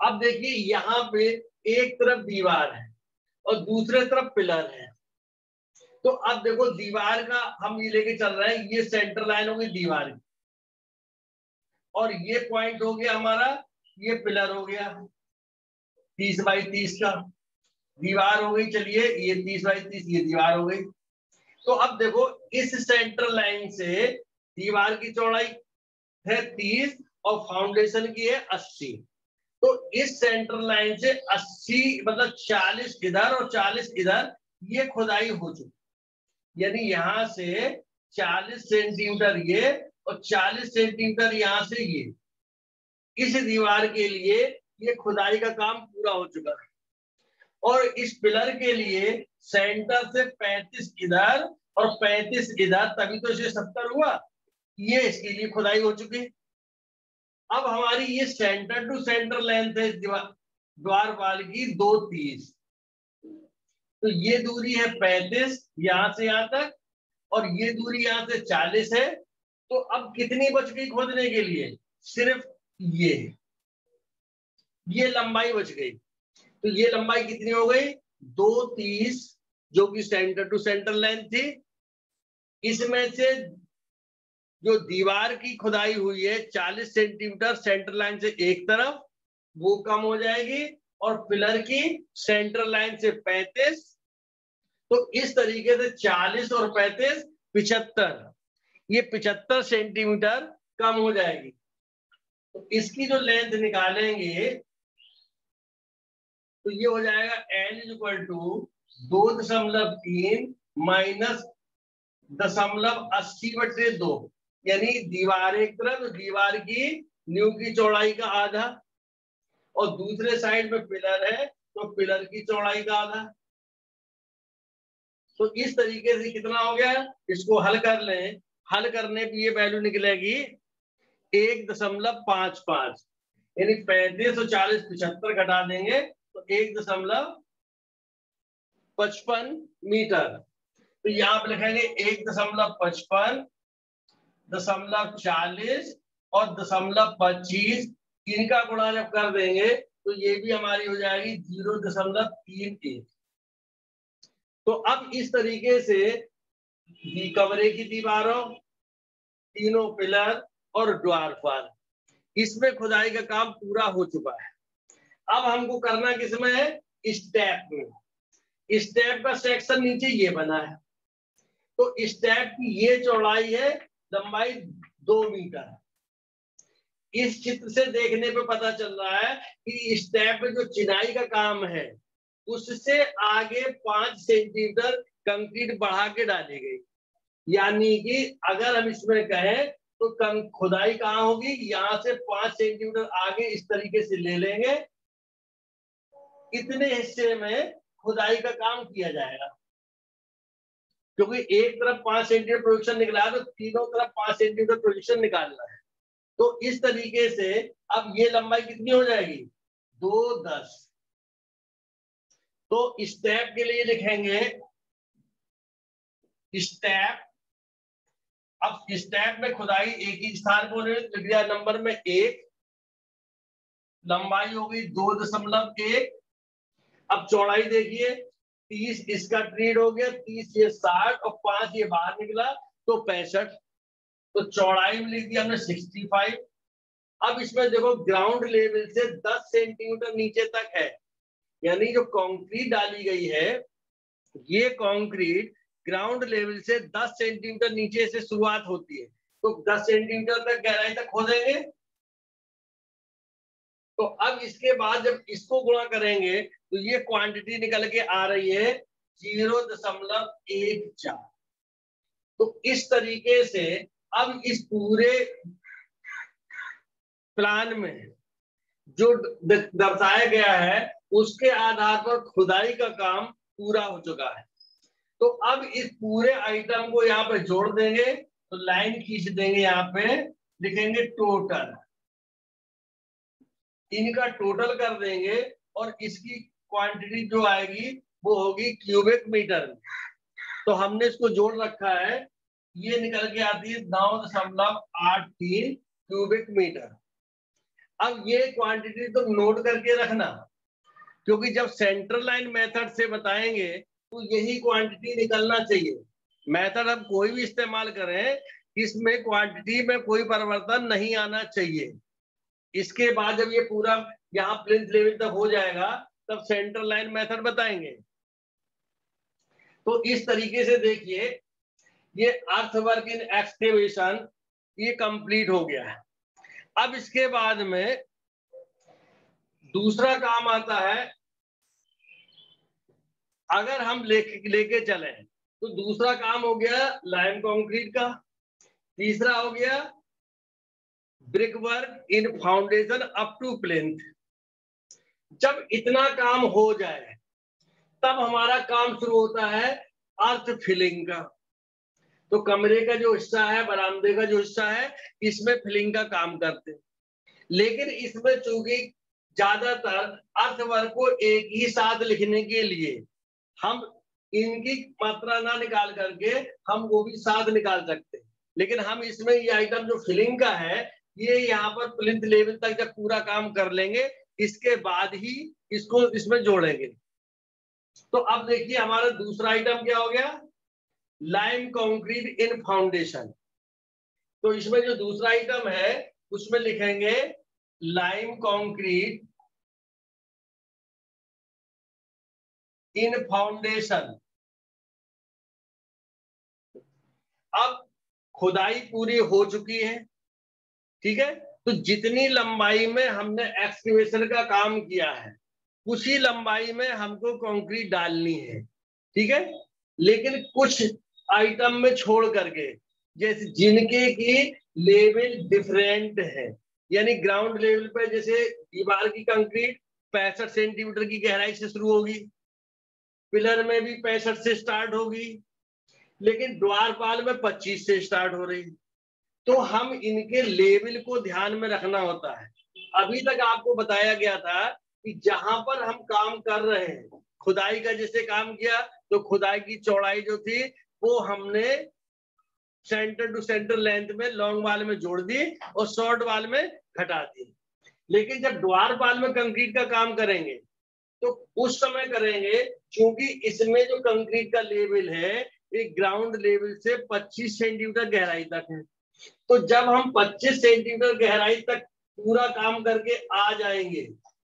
अब देखिए यहां पे एक तरफ दीवार है और दूसरे तरफ पिलर है। तो अब देखो दीवार का हम ये लेके चल रहे हैं, ये सेंटर लाइन होगी दीवार की, और ये पॉइंट हो गया हमारा, ये पिलर हो गया 30x30 का, दीवार हो गई, चलिए ये 30x30, ये दीवार हो गई। तो अब देखो इस सेंटर लाइन से दीवार की चौड़ाई है 30 और फाउंडेशन की है 80। तो इस सेंटर लाइन से 80 मतलब 40 इधर और 40 इधर, ये खुदाई हो चुकी, यानी यहां से 40 सेंटीमीटर ये और 40 सेंटीमीटर यहां से ये, इस दीवार के लिए ये खुदाई का काम पूरा हो चुका है। और इस पिलर के लिए सेंटर से 35 इधर और 35 इधर, तभी तो इसे 70 हुआ, ये इसके लिए खुदाई हो चुकी। अब हमारी ये सेंटर टू सेंटर लेंथ है ड्वार्फ वाल की 230। तो ये दूरी है 35 यहां से यहां तक, और ये दूरी यहां से 40 है, तो अब कितनी बच गई खोदने के लिए? सिर्फ ये लंबाई बच गई। तो ये लंबाई कितनी हो गई? 230, जो कि सेंटर टू सेंटर लेंथ थी। इसमें से जो दीवार की खुदाई हुई है 40 सेंटीमीटर सेंटर लाइन से एक तरफ, वो कम हो जाएगी, और पिलर की सेंटर लाइन से 35। तो इस तरीके से 40 और 35 75, ये 75 सेंटीमीटर कम हो जाएगी। तो इसकी जो लेंथ निकालेंगे तो ये हो जाएगा L इक्वल टू 2.3 माइनस 0.80/2, यानी दीवार एक तरफ, दीवार की न्यू की चौड़ाई का आधा, और दूसरे साइड में पिलर है तो पिलर की चौड़ाई का आधा। तो इस तरीके से कितना हो गया? इसको हल कर लें। हल करने पे ये वैल्यू निकलेगी 1.55, यानी 35 और 40 75 घटा देंगे तो 1.55 मीटर। तो यहाँ पे लिखेंगे 1.55, 0.40 और 0.25, इनका गुणा जब कर देंगे तो ये भी हमारी हो जाएगी 0.31। तो अब इस तरीके से कमरे की दीवारों, तीनों पिलर और ड्वार्फर, इसमें खुदाई का काम पूरा हो चुका है। अब हमको करना किसमें है? स्टेप में। स्टेप का सेक्शन नीचे ये बना है, तो स्टेप की ये चौड़ाई है, लंबाई 2 मीटर। इस चित्र से देखने पे पता चल रहा है कि स्टेप में जो चिनाई का काम है उससे आगे 5 सेंटीमीटर कंक्रीट बढ़ा के डाली गई। यानी कि अगर हम इसमें कहें तो खुदाई कहाँ होगी? यहाँ से 5 सेंटीमीटर आगे इस तरीके से ले लेंगे, इतने हिस्से में खुदाई का काम किया जाएगा। क्योंकि एक तरफ 5 सेंटीमीटर प्रोजेक्शन निकला है तो तीनों तरफ 5 सेंटीमीटर प्रोजेक्शन निकालना है। तो इस तरीके से अब ये लंबाई कितनी हो जाएगी? 2.10। तो स्टेप के लिए लिखेंगे स्टेप। अब स्टेप में खुदाई एक ही स्थान को लिख दिया, नंबर में 1, लंबाई होगी 2.1। अब चौड़ाई देखिए, 30 इसका ट्रीड हो गया, 30 ये 60 और 5 ये बाहर निकला तो 65। तो चौड़ाई में लिख दिया हमने 65। अब इसमें देखो ग्राउंड लेवल से 10 सेंटीमीटर नीचे तक है, यानी जो कंक्रीट डाली गई है ये कंक्रीट ग्राउंड लेवल से 10 सेंटीमीटर नीचे से शुरुआत होती है। तो 10 सेंटीमीटर तक गहराई तक खोदेंगे। तो अब इसके बाद जब इसको गुणा करेंगे तो ये क्वांटिटी निकल के आ रही है 0.14। तो इस तरीके से अब इस पूरे प्लान में जो दर्शाया गया है उसके आधार पर खुदाई का काम पूरा हो चुका है। तो अब इस पूरे आइटम को यहाँ पे जोड़ देंगे, तो लाइन खींच देंगे, यहाँ पे लिखेंगे टोटल, इनका टोटल कर देंगे और इसकी क्वांटिटी जो आएगी वो होगी क्यूबिक मीटर। तो हमने इसको जोड़ रखा है, ये निकल के आती है 9.83 क्यूबिक मीटर। अब ये क्वांटिटी तो नोट करके रखना, क्योंकि जब सेंट्रल लाइन मेथड से बताएंगे तो यही क्वांटिटी निकलना चाहिए। मेथड हम कोई भी इस्तेमाल करें, इसमें क्वांटिटी में कोई परिवर्तन नहीं आना चाहिए। इसके बाद जब ये पूरा यहाँ प्लिंथ लेवल तक हो जाएगा तब सेंट्रल लाइन मेथड बताएंगे। तो इस तरीके से देखिए ये अर्थवर्क इन एक्सकेवेशन ये कंप्लीट हो गया है। अब इसके बाद में दूसरा काम आता है, अगर हम लेके चले तो दूसरा काम हो गया लाइम कंक्रीट का, तीसरा हो गया brick work in foundation up to plinth. जब इतना काम हो जाए तब हमारा काम शुरू होता है अर्थ फिलिंग का। तो कमरे का जो हिस्सा है, बरामदे का जो हिस्सा है, इसमें फिलिंग का काम करते हैं। लेकिन इसमें चूंकि ज्यादातर अर्थवर्क को एक ही साथ लिखने के लिए हम इनकी मात्रा ना निकाल करके हम वो भी साथ निकाल सकते हैं। लेकिन हम इसमें ये आइटम जो फिलिंग का है ये यहाँ पर प्लिंथ लेवल तक जब पूरा काम कर लेंगे इसके बाद ही इसको इसमें जोड़ेंगे। तो अब देखिए हमारा दूसरा आइटम क्या हो गया, लाइम कंक्रीट इन फाउंडेशन। तो इसमें जो दूसरा आइटम है उसमें लिखेंगे लाइम कंक्रीट इन फाउंडेशन। अब खुदाई पूरी हो चुकी है, ठीक है, तो जितनी लंबाई में हमने एक्सकेवेशन का काम किया है उसी लंबाई में हमको कंक्रीट डालनी है, ठीक है। लेकिन कुछ आइटम में छोड़ करके, जैसे जिनके की लेवल डिफरेंट है, यानी ग्राउंड लेवल पे जैसे दीवार की कंक्रीट 65 सेंटीमीटर की गहराई से शुरू होगी, पिलर में भी 65 से स्टार्ट होगी, लेकिन द्वारपाल में 25 से स्टार्ट हो रही। तो हम इनके लेवल को ध्यान में रखना होता है। अभी तक आपको बताया गया था कि जहां पर हम काम कर रहे हैं, खुदाई का जैसे काम किया तो खुदाई की चौड़ाई जो थी वो हमने सेंटर टू सेंटर लेंथ में लॉन्ग वाल में जोड़ दी और शॉर्ट वाल में घटा दी। लेकिन जब द्वारपाल में कंक्रीट का काम करेंगे तो उस समय करेंगे क्योंकि इसमें जो कंक्रीट का लेवल है ये ग्राउंड लेवल से 25 सेंटीमीटर गहराई तक है। तो जब हम 25 सेंटीमीटर गहराई तक पूरा काम करके आ जाएंगे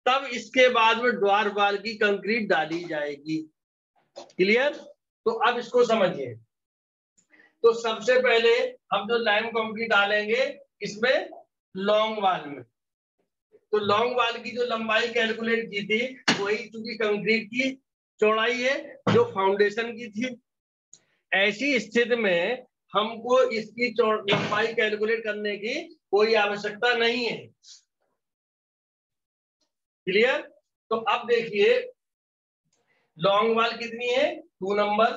तब इसके बाद में द्वारपाल की कंक्रीट डाली जाएगी। क्लियर? तो अब इसको समझिए। तो सबसे पहले हम जो लाइम कंक्रीट डालेंगे इसमें लॉन्ग वाल में, तो लॉन्ग वाल की जो लंबाई कैलकुलेट की थी वही चूंकि कंक्रीट की चौड़ाई है जो फाउंडेशन की थी। ऐसी स्थिति में हमको इसकी लंबाई कैलकुलेट करने की कोई आवश्यकता नहीं है। क्लियर? तो अब देखिए लॉन्ग वाल कितनी है 2 नंबर,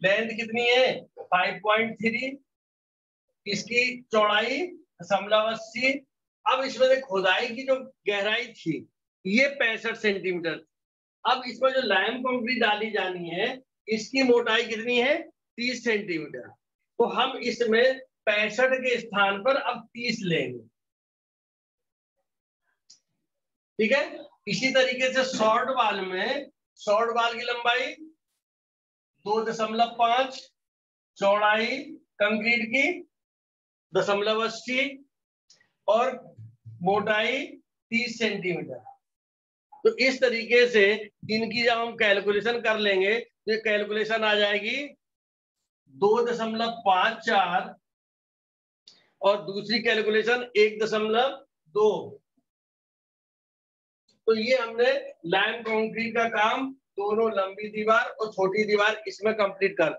लेंथ कितनी है 5.3, इसकी चौड़ाई 0.80। अब इसमें से खुदाई की जो गहराई थी ये 65 सेंटीमीटर। अब इसमें जो लाइम कंक्रीट डाली जानी है इसकी मोटाई कितनी है 30 सेंटीमीटर। तो हम इसमें 65 के स्थान पर अब 30 लेंगे, ठीक है। इसी तरीके से शॉर्ट वाल में, शॉर्ट वाल की लंबाई 2.5, चौड़ाई कंक्रीट की 0.80 और मोटाई 30 सेंटीमीटर। तो इस तरीके से इनकी जब हम कैलकुलेशन कर लेंगे तो ये कैलकुलेशन आ जाएगी 2.54 और दूसरी कैलकुलेशन 1.2। तो ये हमने लाइम कंक्रीट का काम दोनों लंबी दीवार और छोटी दीवार इसमें कंप्लीट कर।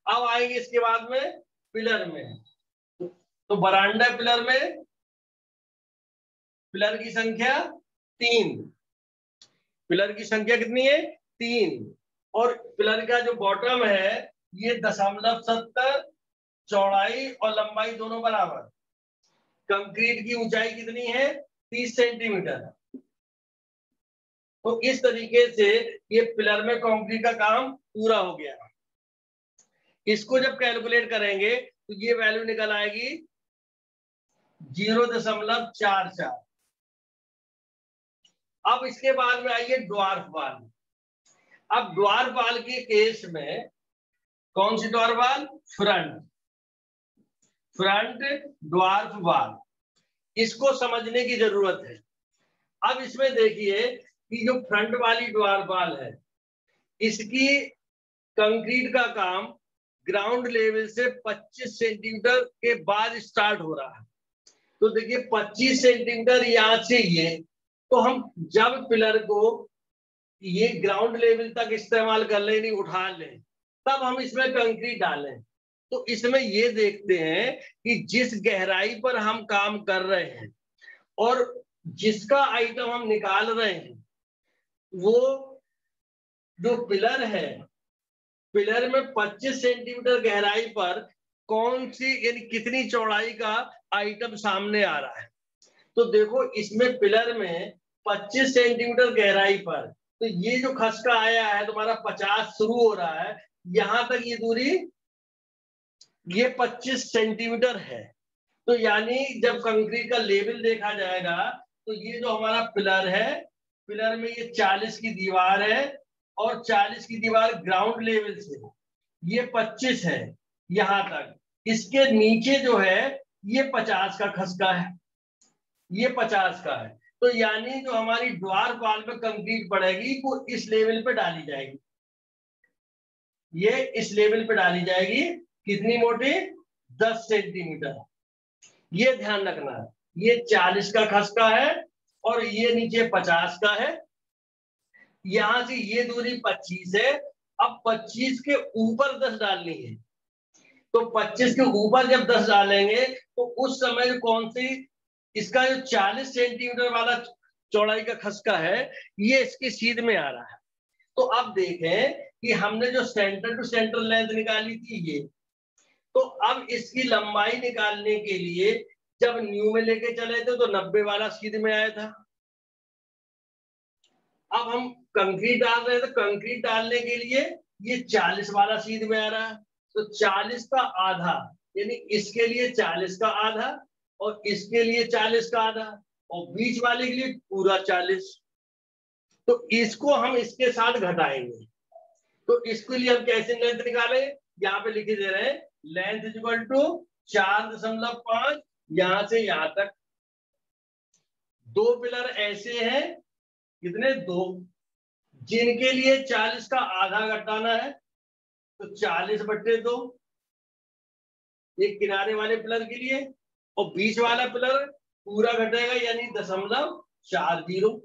अब आएंगे इसके बाद में पिलर में। तो बरांडा पिलर में पिलर की संख्या 3, पिलर की संख्या कितनी है 3, और पिलर का जो बॉटम है ये 0.70, चौड़ाई और लंबाई दोनों बराबर। कंक्रीट की ऊंचाई कितनी है 30 सेंटीमीटर। तो इस तरीके से ये पिलर में कंक्रीट का काम पूरा हो गया। इसको जब कैलकुलेट करेंगे तो ये वैल्यू निकल आएगी 0.44। अब इसके बाद में आइए ड्वार्फ वाल। अब ड्वार्फ वाल के केस में कौन सी ड्वार्फ वाल, फ्रंट ड्वार्फ वाल, इसको समझने की जरूरत है। अब इसमें देखिए कि जो फ्रंट वाली ड्वार्फ वाल है इसकी कंक्रीट का काम ग्राउंड लेवल से 25 सेंटीमीटर के बाद स्टार्ट हो रहा है। तो देखिए 25 सेंटीमीटर यहां से ये, तो हम जब पिलर को ये ग्राउंड लेवल तक इस्तेमाल कर लें, नहीं उठा लें, तब हम इसमें कंक्रीट डालें। तो इसमें ये देखते हैं कि जिस गहराई पर हम काम कर रहे हैं और जिसका आइटम हम निकाल रहे हैं वो जो पिलर है, पिलर में 25 सेंटीमीटर गहराई पर कौन सी यानी कितनी चौड़ाई का आइटम सामने आ रहा है। तो देखो इसमें पिलर में 25 सेंटीमीटर गहराई पर, तो ये जो खसका आया है तुम्हारा 50 शुरू हो रहा है, यहां तक ये दूरी ये 25 सेंटीमीटर है। तो यानी जब कंक्रीट का लेवल देखा जाएगा तो ये जो हमारा पिलर है, पिलर में ये 40 की दीवार है और 40 की दीवार ग्राउंड लेवल से ये 25 है यहां तक। इसके नीचे जो है ये 50 का खसका है, ये 50 का है। तो यानी जो हमारी द्वार वाल पे कंक्रीट पड़ेगी वो इस लेवल पे डाली जाएगी, ये इस लेवल पे डाली जाएगी। कितनी मोटी? 10 सेंटीमीटर। ये ध्यान रखना है, ये 40 का खसका है और ये नीचे 50 का है। यहां से ये दूरी 25 है। अब 25 के ऊपर 10 डालनी है। तो 25 के ऊपर जब 10 डालेंगे तो उस समय कौन सी, इसका जो 40 सेंटीमीटर वाला चौड़ाई का खसका है ये इसकी सीध में आ रहा है। तो अब देखें कि हमने जो सेंटर टू सेंटर लेंथ निकाली थी ये, तो अब इसकी लंबाई निकालने के लिए जब न्यू में लेके चले थे तो 90 वाला सीध में आया था। अब हम कंक्रीट डाल रहे हैं तो कंक्रीट डालने के लिए ये 40 वाला सीध में आ रहा है। तो 40 का आधा, यानी इसके लिए 40 का आधा और इसके लिए 40 का आधा और बीच वाले के लिए पूरा 40। तो इसको हम इसके साथ घटाएंगे। तो इसके लिए हम कैसे लेंथ निकालें? यहाँ पे लिखे दे रहे हैं लेंथ इज इक्वल टू 4.5 यहां से यहां तक। दो पिलर ऐसे हैं, कितने? 2, जिनके लिए 40 का आधा घटाना है। तो 40/2 ये किनारे वाले पिलर के लिए, और बीच वाला पिलर पूरा घटेगा यानी 0.40।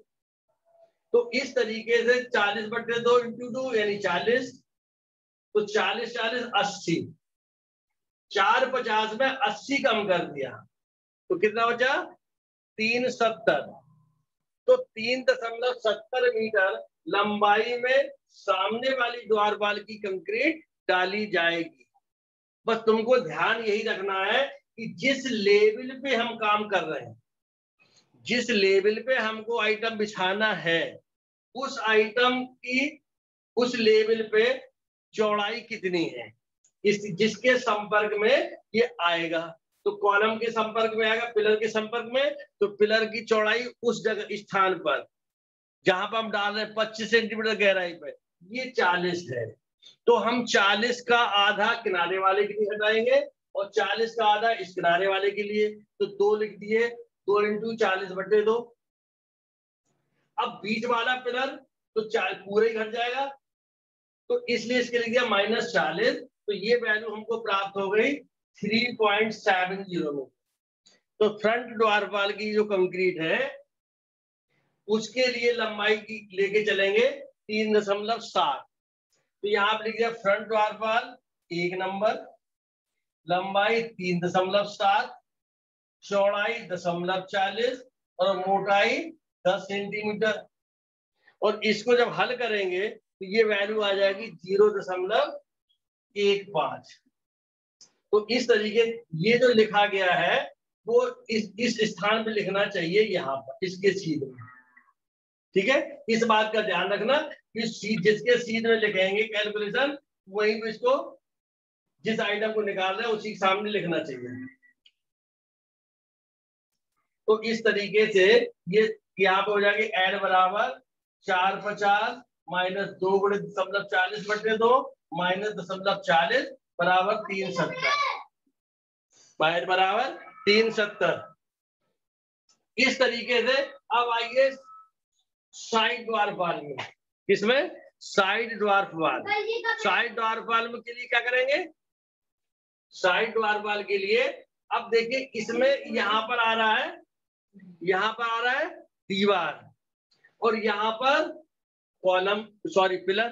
तो इस तरीके से 40/2 × 2 यानी 40। तो 40 40 80, 450 में 80 कम कर दिया तो कितना बचा? 370। तो 3.70 मीटर लंबाई में सामने वाली द्वारपाल की कंक्रीट डाली जाएगी। बस तुमको ध्यान यही रखना है कि जिस लेवल पे हम काम कर रहे हैं, जिस लेवल पे हमको आइटम बिछाना है, उस आइटम की उस लेवल पे चौड़ाई कितनी है, इस जिसके संपर्क में ये आएगा। तो कॉलम के संपर्क में आएगा, पिलर के संपर्क में, तो पिलर की चौड़ाई उस जगह स्थान पर जहां पर हम डाल रहे हैं 25 सेंटीमीटर गहराई पे ये 40 है। तो हम 40 का आधा किनारे वाले के लिए हटाएंगे और 40 का आधा इस किनारे वाले के लिए। तो 2 लिख दिए, 2 × 40/2। अब बीच वाला पिलर तो पूरा ही घट जाएगा, तो इसलिए इसके लिख दिया -40। तो ये वैल्यू हमको प्राप्त हो गई 3.70 में। तो फ्रंट द्वारपाल की जो कंक्रीट है उसके लिए लंबाई की लेके चलेंगे 3.7। तो यहाँ आप लिख दिया फ्रंट द्वारपाल 1 नंबर, लंबाई 3.7, चौड़ाई 0.40 और मोटाई 10 सेंटीमीटर। और इसको जब हल करेंगे तो ये वैल्यू आ जाएगी 0.15। तो इस तरीके ये जो लिखा गया है वो इस स्थान पे लिखना चाहिए, यहाँ पर इसके सीध में। ठीक है, इस बात का ध्यान रखना कि जिसके सीध में लिखेंगे कैलकुलेशन वहीं पे इसको, जिस आइटम को निकाल रहे हैं उसी के सामने लिखना चाहिए। तो इस तरीके से ये यहाँ पे हो जाएगी एड बराबर 450 - 2 × 0.40/2 -0.40 बराबर 370 बराबर 370। इस तरीके से अब आइए साइड द्वारपाल में। किसमें? साइड द्वारपाल। साइड द्वारपाल में के लिए क्या करेंगे? साइड द्वारपाल के लिए अब देखिए इसमें यहाँ पर आ रहा है, यहाँ पर आ रहा है दीवार और यहाँ पर कॉलम, सॉरी पिलर।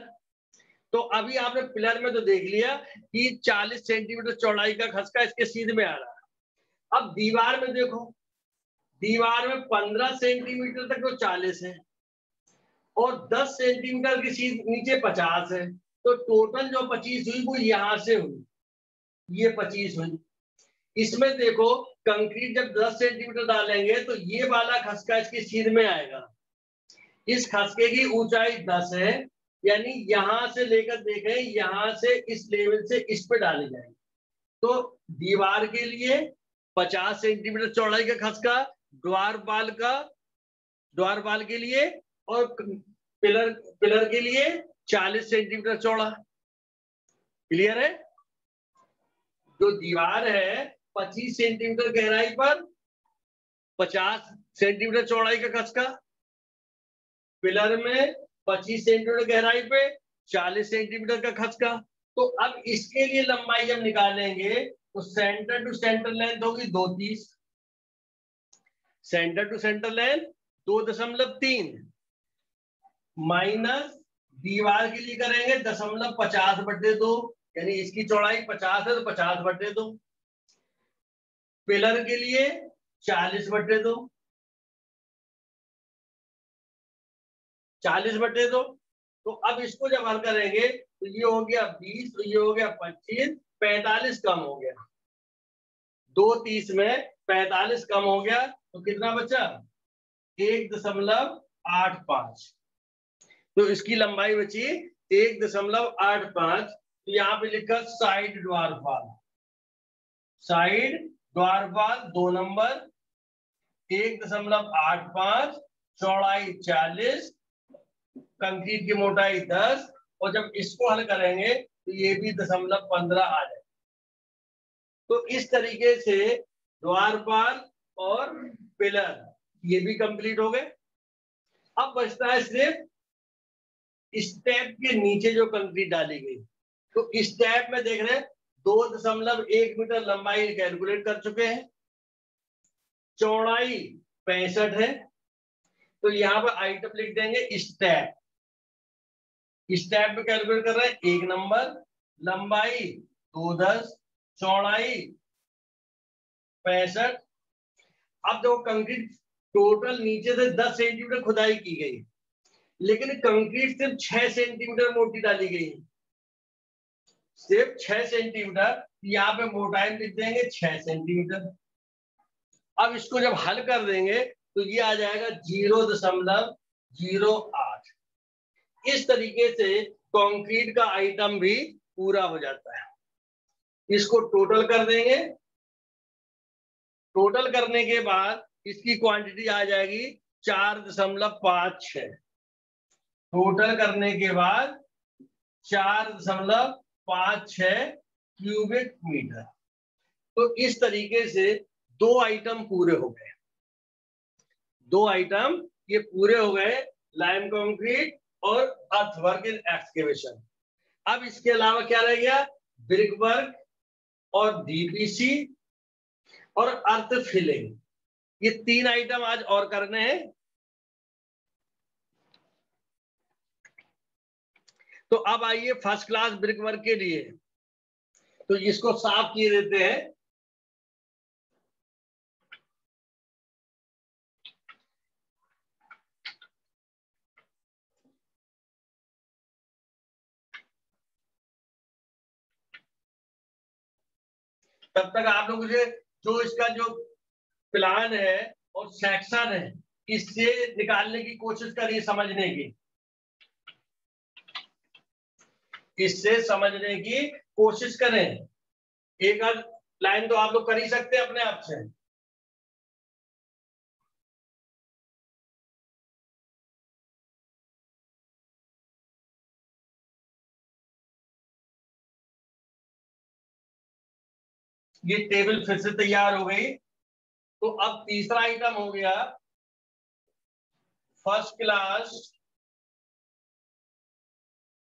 तो अभी आपने पिलर में तो देख लिया कि 40 सेंटीमीटर चौड़ाई का खसका इसके सीध में आ रहा है। अब दीवार में देखो, दीवार में 15 सेंटीमीटर तक तो 40 है और 10 सेंटीमीटर की सीध नीचे 50 है। तो टोटल जो 25 हुई वो यहां से हुई, ये 25 हुई। इसमें देखो कंक्रीट जब 10 सेंटीमीटर डालेंगे तो ये वाला खसका इसकी सीध में आएगा। इस खसके की ऊंचाई 10 है, यानी यहां से लेकर देखें यहां से इस लेवल से इस पे डाली जाएगी। तो दीवार के लिए 50 सेंटीमीटर चौड़ाई का खसका, द्वारपाल के लिए, और पिलर के लिए 40 सेंटीमीटर चौड़ा। क्लियर है? जो दीवार है 25 सेंटीमीटर गहराई पर 50 सेंटीमीटर चौड़ाई का खसका, पिलर में 25 सेंटीमीटर गहराई पे 40 सेंटीमीटर का खसका। तो अब इसके लिए लंबाई जब निकालेंगे तो सेंटर टू सेंटर लेंथ होगी 230, centre to centre length 2.3 minus दीवार के लिए करेंगे 50/2, यानी इसकी चौड़ाई 50 है तो 50/2, पिलर के लिए 40/2, 40/2। तो अब इसको जब हल करेंगे तो ये हो गया 20, तो ये हो गया 25, 45 कम हो गया, 230 में 45 कम हो गया, तो कितना बचा? 1.85। तो इसकी लंबाई बची 1.85। तो यहाँ पे लिखा साइड द्वारपाल, साइड द्वारपाल 2 नंबर, 1.85, चौड़ाई 40, कंक्रीट की मोटाई 10, और जब इसको हल करेंगे तो ये भी 0.15 आ जाए। तो इस तरीके से द्वारपाल और पिलर ये भी कंप्लीट हो गए। अब बचता है सिर्फ स्टेप के नीचे जो कंक्रीट डाली गई। तो स्टेप में देख रहे हैं 2.1 मीटर लंबाई कैलकुलेट कर चुके हैं, चौड़ाई 65 है। तो यहाँ पर आइटम लिख देंगे स्टेप, स्टेप में कैलकुलेट कर रहे हैं 1 नंबर, लंबाई 210, चौड़ाई 65। अब देखो कंक्रीट टोटल नीचे से 10 सेंटीमीटर खुदाई की गई, लेकिन कंक्रीट सिर्फ 6 सेंटीमीटर मोटी डाली गई, सिर्फ 6 सेंटीमीटर। यहाँ पे मोटाई लिख देंगे 6 सेंटीमीटर। अब इसको जब हल कर देंगे तो ये आ जाएगा 0.08। इस तरीके से कंक्रीट का आइटम भी पूरा हो जाता है। इसको टोटल कर देंगे, टोटल करने के बाद इसकी क्वांटिटी आ जाएगी 4.56। टोटल करने के बाद 4.56 क्यूबिक मीटर। तो इस तरीके से 2 आइटम पूरे हो गए, 2 आइटम ये पूरे हो गए, लाइम कंक्रीट और अर्थवर्क इन एक्सकेवेशन। अब इसके अलावा क्या रह गया? ब्रिक वर्क और डीपीसी और अर्थ फिलिंग। ये 3 आइटम आज और करने हैं। तो अब आइए फर्स्ट क्लास ब्रिक वर्क के लिए। तो इसको साफ किए देते हैं। तब तक आप लोग मुझे जो इसका जो प्लान है और सेक्शन है इससे निकालने की कोशिश करिए, समझने की, इससे समझने की कोशिश करें। एक आध लाइन तो आप लोग कर ही सकते हैं अपने आप से। ये टेबल फिर से तैयार हो गई। तो अब तीसरा आइटम हो गया first class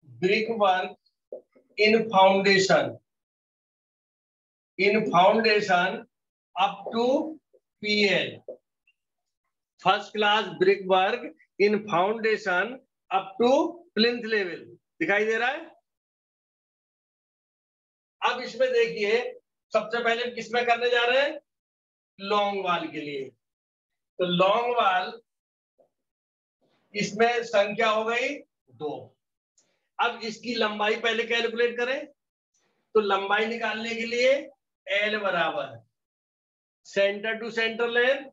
brick work in foundation, up to PL. First class brick work in foundation up to plinth level. दिखाई दे रहा है? अब इसमें देखिए सबसे पहले किसमें करने जा रहे हैं? लॉन्ग वाल के लिए। तो लॉन्ग वाल इसमें संख्या हो गई 2। अब इसकी लंबाई पहले कैलकुलेट करें। तो लंबाई निकालने के लिए L बराबर centre to centre length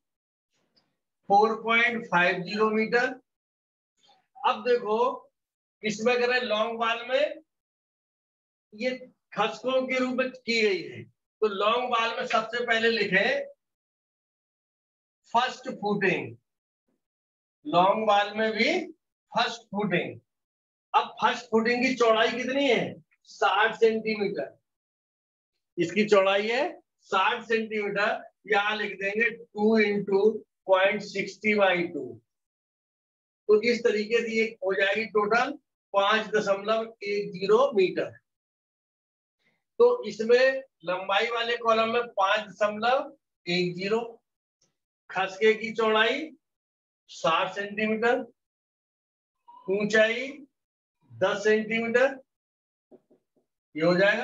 4.50 metre. अब देखो इसमें करें लॉन्ग वाल में ये खसकों के रूप में की गई है, तो लॉन्ग वाल में सबसे पहले लिखे फर्स्ट फुटिंग, लॉन्ग वाल में भी फर्स्ट फुटिंग। अब फर्स्ट फुटिंग की चौड़ाई कितनी है? 60 सेंटीमीटर। इसकी चौड़ाई है 60 सेंटीमीटर। यहां लिख देंगे 2 इंटू 0.60/2। तो इस तरीके से ये हो जाएगी टोटल 5.10 मीटर। तो इसमें लंबाई वाले कॉलम में 5.10, खसके की चौड़ाई 60 सेंटीमीटर, ऊंचाई 10 सेंटीमीटर, ये हो जाएगा।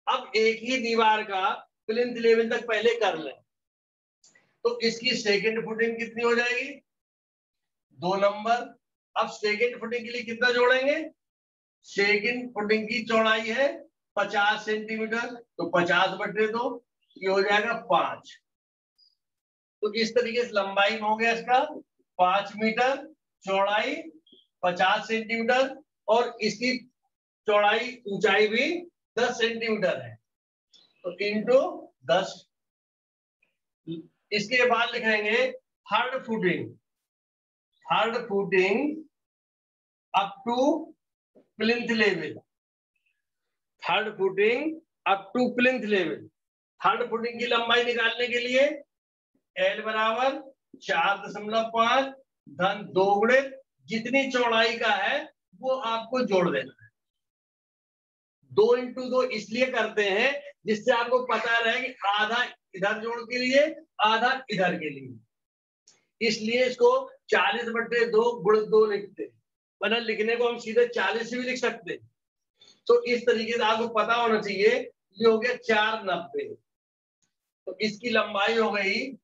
अब एक ही दीवार का प्लिंथ लेवल तक पहले कर लें। तो इसकी सेकंड फुटिंग कितनी हो जाएगी? 2 नंबर। अब सेकंड फुटिंग के लिए कितना जोड़ेंगे? सेकंड फुटिंग की चौड़ाई है 50 सेंटीमीटर, तो 50/2, ये हो जाएगा 5। तो इस तरीके से लंबाई में हो गया इसका 5 मीटर, चौड़ाई 50 सेंटीमीटर और इसकी चौड़ाई ऊंचाई भी 10 सेंटीमीटर है, तो इंटू 10। इसके बाद लिखेंगे third footing, third footing up to plinth level, third footing up to plinth level. Third footing की लंबाई निकालने के लिए L बराबर 4.5 धन 2 गुणे जितनी चौड़ाई का है वो आपको जोड़ देना है। 2 इंटू 2 इसलिए करते हैं जिससे आपको पता रहे कि आधा इधर जोड़ के लिए, आधा इधर के लिए। इसलिए इसको 40/2 गुणे 2 लिखते हैं, वरना लिखने को हम सीधे 40 से भी लिख सकते हैं। तो इस तरीके से आपको पता होना चाहिए। ये हो गया 490, तो इसकी लंबाई हो गई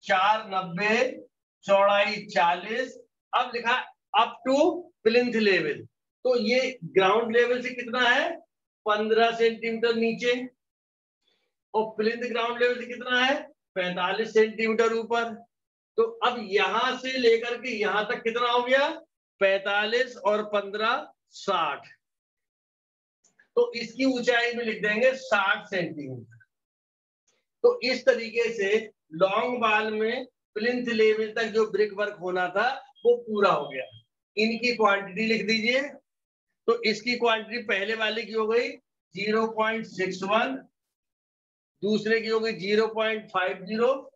490, चौड़ाई 40। अब लिखा अप टू प्लिंथ लेवल, तो ये ग्राउंड लेवल से कितना है? 15 सेंटीमीटर नीचे, और प्लिंथ ग्राउंड लेवल से कितना है? 45 सेंटीमीटर ऊपर। तो अब यहां से लेकर के यहां तक कितना हो गया? 45 और 15 60। तो इसकी ऊंचाई में लिख देंगे 60 सेंटीमीटर। तो इस तरीके से लॉन्ग वाल में प्लिंथ लेवल तक जो ब्रिक वर्क होना था वो पूरा हो गया। इनकी क्वांटिटी लिख दीजिए। तो इसकी क्वांटिटी पहले वाले की हो गई 0.61, दूसरे की हो गई 0.50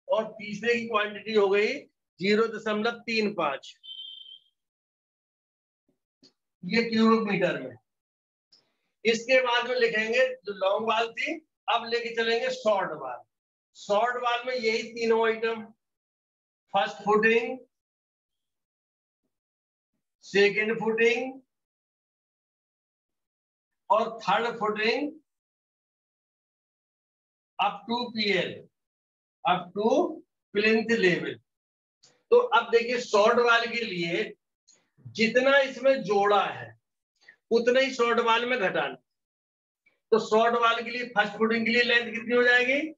और तीसरे की क्वांटिटी हो गई 0.35, ये क्यूबिक मीटर में। इसके बाद में लिखेंगे जो लॉन्ग वाल थी, अब लेके चलेंगे शॉर्ट वाल। शॉर्ट वाल में यही तीनों item, first footing, second footing और third footing up to PL, up to plinth level. तो अब देखिए शॉर्ट वाल के लिए जितना इसमें जोड़ा है उतना ही शॉर्ट वाल में घटाना। तो शॉर्ट वाल के लिए फर्स्ट फुटिंग के लिए लेंथ कितनी हो जाएगी?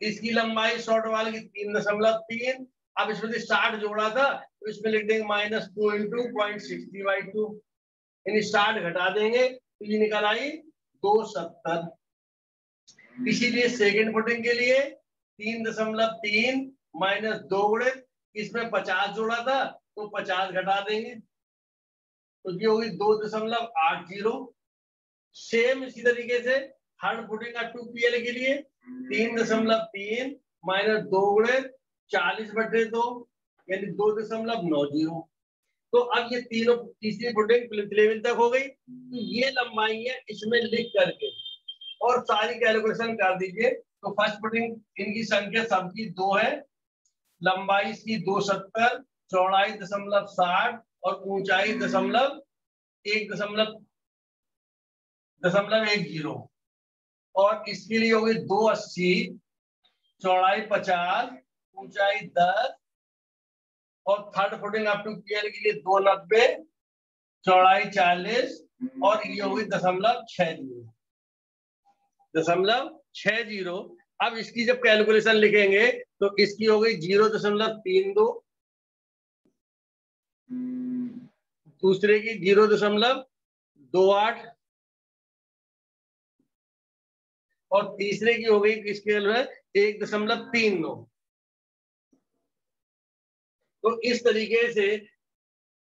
इसकी लंबाई शॉर्ट वाल की 3.3। अब इसमें से 60 जोड़ा था तो इसमें लिख देंगे -2 इंटू 0.60/2, यानी 60 घटा देंगे तो ये निकल आई 270। इसीलिए सेकेंड फुटिंग के लिए 3.3 माइनस 2 गुणे इसमें 50 जोड़ा था तो 50 घटा देंगे तो ये होगी 2.80। सेम इसी तरीके से थर्ड फुटिंग का 2PL के लिए 3.3 माइनस 2 गुणे 40/2 यानी 2.90। तो अब ये तीनों तीसरी फुटिंग प्लिंथ लेवल तक हो गई। तो ये लंबाई है इसमें लिख करके और सारी कैलकुलेशन कर दीजिए। तो फर्स्ट फुटिंग इनकी संख्या सबकी 2 है, लंबाई इसकी 270, चौड़ाई 0.60 और ऊंचाई 1.10 और इसके लिए होगी 280, चौड़ाई 50, ऊंचाई 10 और third footing up to PL के लिए 290, चौड़ाई 40 और ये होगी 0.60। अब इसकी जब कैलकुलेशन लिखेंगे तो इसकी हो गई 0.32, दूसरे की 0.28 और तीसरे की हो गई स्केल है 1.39। तो इस तरीके से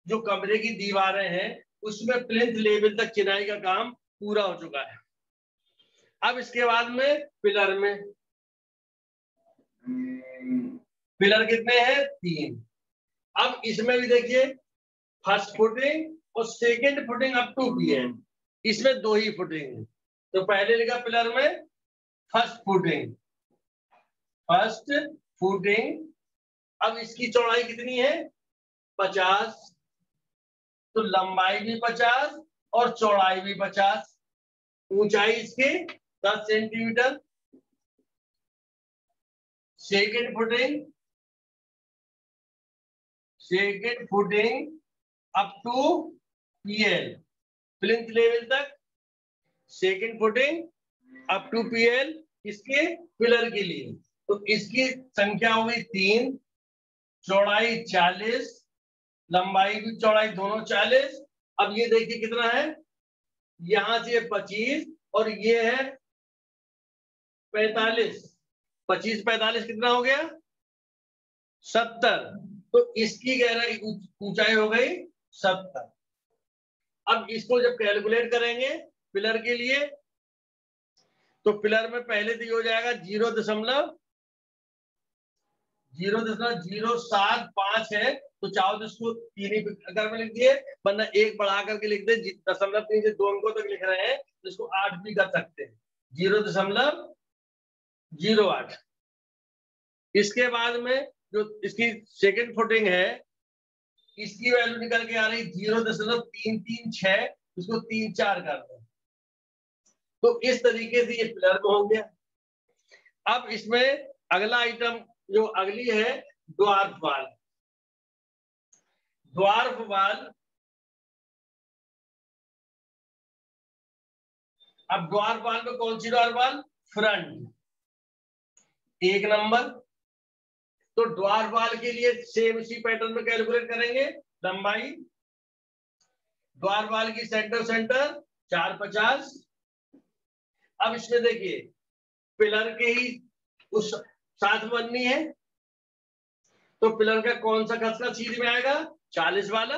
जो कमरे की दीवारें हैं उसमें प्लिंथ लेवल तक चिनाई का काम पूरा हो चुका है। अब इसके बाद में पिलर में, पिलर कितने हैं? 3। अब इसमें भी देखिए फर्स्ट फुटिंग और second footing up to PM, इसमें 2 ही फुटिंग है। तो पहले लिखा पिलर में फर्स्ट फुटिंग, फर्स्ट फुटिंग। अब इसकी चौड़ाई कितनी है? 50। तो लंबाई भी 50 और चौड़ाई भी 50। ऊंचाई इसकी 10 centimetre. Second footing, second footing up to PL, plinth level तक second footing up to PL, इसके पिलर के लिए। तो इसकी संख्या होगी 3, चौड़ाई 40, लंबाई भी चौड़ाई दोनों 40। अब ये देखिए कितना है, यहां से 25 और ये है 45। 25 45 कितना हो गया? 70। तो इसकी गहराई ऊंचाई हो गई 70। अब इसको जब कैलकुलेट करेंगे पिलर के लिए, तो पिलर में पहले तो ये हो जाएगा 0.075 है। तो चाहो तो इसको 3 ही अगर में लिख दिए, वरना 1 बढ़ा करके लिख दे। 0.3 से 2 अंकों तक लिख रहे हैं तो इसको 8 भी कर सकते हैं, 0.08। इसके बाद में जो इसकी सेकंड फुटिंग है, इसकी वैल्यू निकल के आ रही 0.336, इसको 3 4 कर दो। तो इस तरीके से ये पिलर में हो गया। अब इसमें अगला आइटम जो अगली है ड्वार्फ वाल। ड्वार्फ वाल, अब ड्वार्फ वाल में कौन सी ड्वार्फ वाल? Front 1 number. तो ड्वार्फ वाल के लिए सेम इसी पैटर्न में कैलकुलेट करेंगे। लंबाई ड्वार्फ वाल की सेंटर 450। अब इसमें देखिए पिलर के ही उस साथ बननी है, तो पिलर का कौन सा खसका सीध में आएगा? 40 वाला।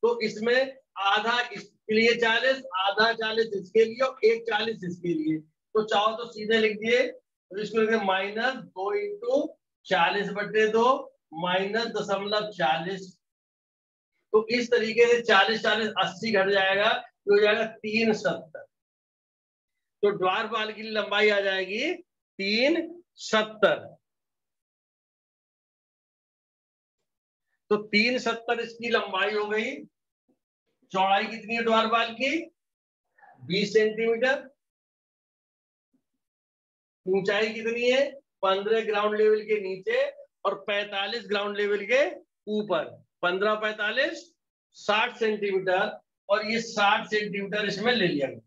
तो इसमें आधा इसके लिए 40, आधा 40 इसके लिए और 1 40 इसके लिए। तो चाहो तो सीधे लिख दिए, तो इसको लिखे -2 इंटू 40/2 -0.40। तो इस तरीके से 40 40 80 घट जाएगा, तो हो जाएगा 370। तो ड्वार्फ वाल की लंबाई आ जाएगी 370। तो 370 इसकी लंबाई हो गई। चौड़ाई कितनी है ड्वार्फ वाल की? 20 सेंटीमीटर। ऊंचाई कितनी है? 15 ग्राउंड लेवल के नीचे और 45 ग्राउंड लेवल के ऊपर। 15 45 60 सेंटीमीटर, और ये 60 सेंटीमीटर इसमें ले लिया गया।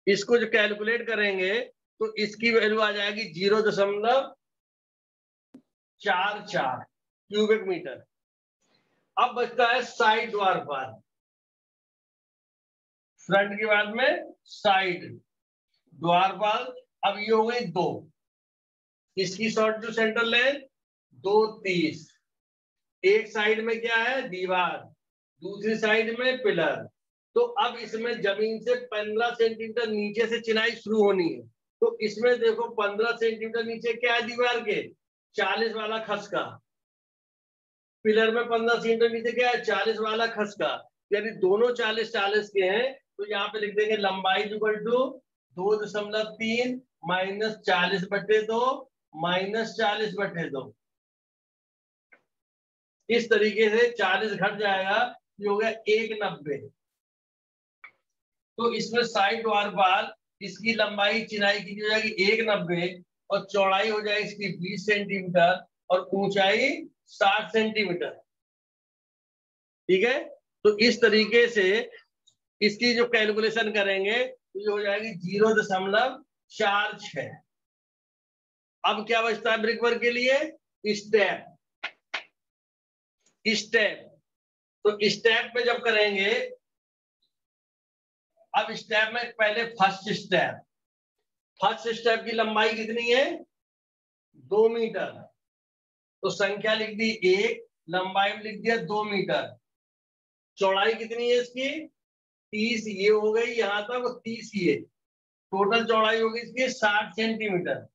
इसको जो कैलकुलेट करेंगे तो इसकी वैल्यू आ जाएगी 0.44 क्यूबिक मीटर। अब बचता है साइड ड्वार्फ वाल। फ्रंट के बाद में साइड ड्वार्फ वाल। अब ये हो गई 2, इसकी शॉर्ट टू सेंटर लेंथ 230। एक साइड में क्या है? दीवार, दूसरी साइड में पिलर। तो अब इसमें जमीन से 15 सेंटीमीटर नीचे से चिनाई शुरू होनी है। तो इसमें देखो 15 सेंटीमीटर नीचे क्या है दीवार के? 40 वाला खसका। पिलर में 15 सेंटीमीटर नीचे क्या है? 40 वाला खसका। यदि दोनों 40 40 के हैं तो यहाँ पे लिख देंगे लंबाई इक्वल टू 2.3 -40/2 -40/2। इस तरीके से 40 घट जाएगा, ये हो गया 190। तो इसमें साइड ड्वार्फ वाल, इसकी लंबाई चिनाई की हो जाएगी 190 और चौड़ाई हो जाएगी इसकी 20 सेंटीमीटर और ऊंचाई 60 सेंटीमीटर। ठीक है, तो इस तरीके से इसकी जो कैलकुलेशन करेंगे तो ये हो जाएगी 0.46। अब क्या बचता है ब्रिकवर्क के लिए? स्टेप। स्टेप, तो स्टेप में जब करेंगे, अब स्टेप में पहले फर्स्ट स्टेप फर्स्ट स्टेप की लंबाई कितनी है 2 मीटर, तो संख्या लिख दी 1, लंबाई में लिख दिया 2 मीटर। चौड़ाई कितनी है इसकी 30, ये हो गई यहां तक 30, ये टोटल चौड़ाई होगी इसकी 60 सेंटीमीटर।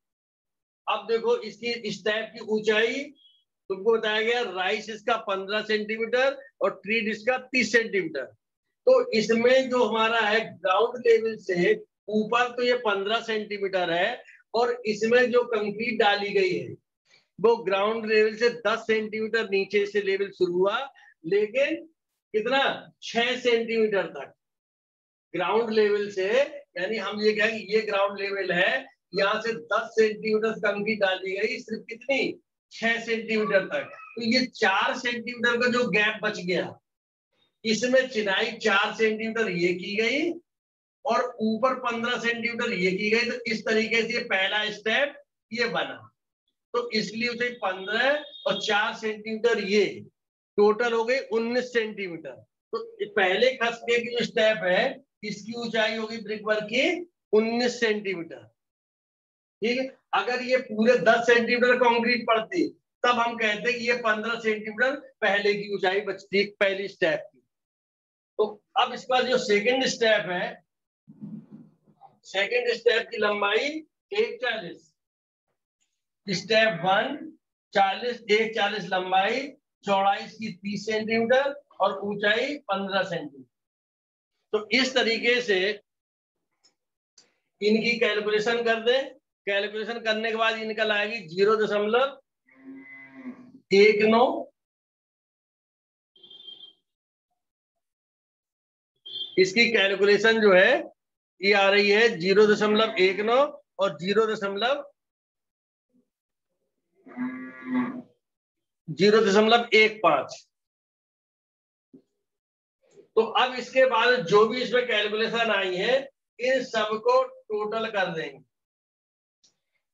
अब देखो इसकी स्टेप की ऊंचाई तुमको बताया गया, राइस इसका 15 सेंटीमीटर और ट्री इसका 30 सेंटीमीटर। तो इसमें जो हमारा है ग्राउंड लेवल से ऊपर तो ये 15 सेंटीमीटर है, और इसमें जो कंक्रीट डाली गई है वो ग्राउंड लेवल से 10 सेंटीमीटर नीचे से लेवल शुरू हुआ, लेकिन कितना 6 सेंटीमीटर तक ग्राउंड लेवल से, यानी हम ये कहेंगे ये ग्राउंड लेवल है, यहाँ से 10 सेंटीमीटर कंक्रीट डाली गई, सिर्फ कितनी 6 सेंटीमीटर तक। तो ये 4 सेंटीमीटर का जो गैप बच गया, इसमें चिनाई 4 सेंटीमीटर ये की गई और ऊपर 15 सेंटीमीटर ये की गई। तो इस तरीके से पहला स्टेप ये बना। तो इसलिए उसे 15 और 4 सेंटीमीटर ये टोटल हो गई 19 सेंटीमीटर। तो पहले खसके की जो स्टेप है इसकी ऊंचाई होगी ब्रिक वर्क की 19 सेंटीमीटर। ठीक है, अगर ये पूरे 10 सेंटीमीटर कंक्रीट पड़ती तब हम कहते हैं कि ये 15 सेंटीमीटर पहले की ऊंचाई बचती पहली स्टेप की। तो अब इसके बाद जो सेकंड स्टेप है, सेकंड स्टेप की लंबाई 140, स्टेप 1 40, 140 लंबाई, चौड़ाई इसकी 30 सेंटीमीटर और ऊंचाई 15 सेंटीमीटर। तो इस तरीके से इनकी कैलकुलेशन कर दें। कैलकुलेशन करने के बाद इनका लाएगी 0.19। इसकी कैलकुलेशन जो है ये आ रही है 0.19 और 0.15। तो अब इसके बाद जो भी इसमें कैलकुलेशन आई है इन सबको टोटल कर देंगे।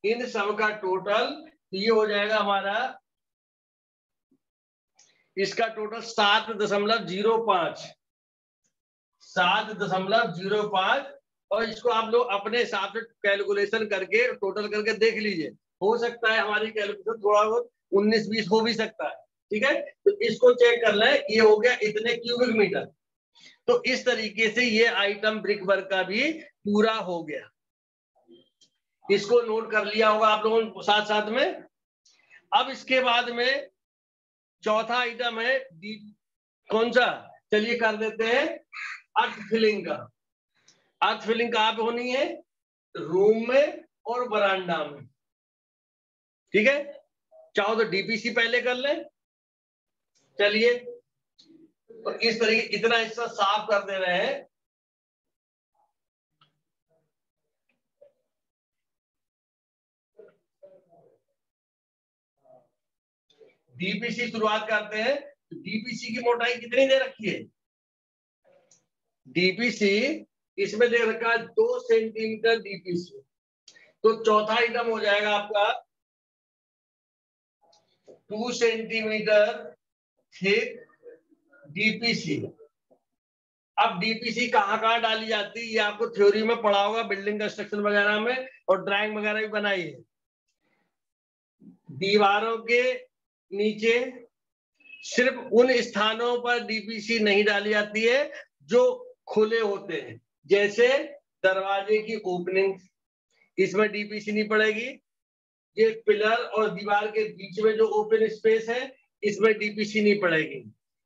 इन सब का टोटल ये हो जाएगा हमारा, इसका टोटल 7.05 और इसको आप लोग अपने हिसाब से कैलकुलेशन करके टोटल करके देख लीजिए। हो सकता है हमारी कैलकुलेशन थोड़ा बहुत 19-20 हो भी सकता है। ठीक है, तो इसको चेक कर लें, ये हो गया इतने क्यूबिक मीटर। तो इस तरीके से ये आइटम ब्रिक वर्क का भी पूरा हो गया। इसको नोट कर लिया होगा आप लोगों साथ साथ में। अब इसके बाद में चौथा आइटम है कौन सा, चलिए कर देते हैं अर्थ फिलिंग का। अर्थ फिलिंग कहाँ पे होनी है, रूम में और बरामदा में। ठीक है, चाहो तो डीपीसी पहले कर लें। चलिए, तो इस तरीके इतना हिस्सा साफ कर दे रहे हैं। डीपीसी शुरुआत करते हैं। डीपीसी की मोटाई कितनी दे रखी है, डीपीसी इसमें दे रखा है 2 सेंटीमीटर डीपीसी। तो चौथा आइटम हो जाएगा आपका 2 सेंटीमीटर थिक डीपीसी। अब डीपीसी कहाँ कहाँ डाली जाती है ये आपको थ्योरी में पढ़ा होगा, बिल्डिंग कंस्ट्रक्शन वगैरह में, और ड्राइंग वगैरह भी बनाई है। दीवारों के नीचे सिर्फ उन स्थानों पर डीपीसी नहीं डाली जाती है जो खुले होते हैं, जैसे दरवाजे की ओपनिंग, इसमें डीपीसी नहीं पड़ेगी। ये पिलर और दीवार के बीच में जो ओपन स्पेस है इसमें डीपीसी नहीं पड़ेगी।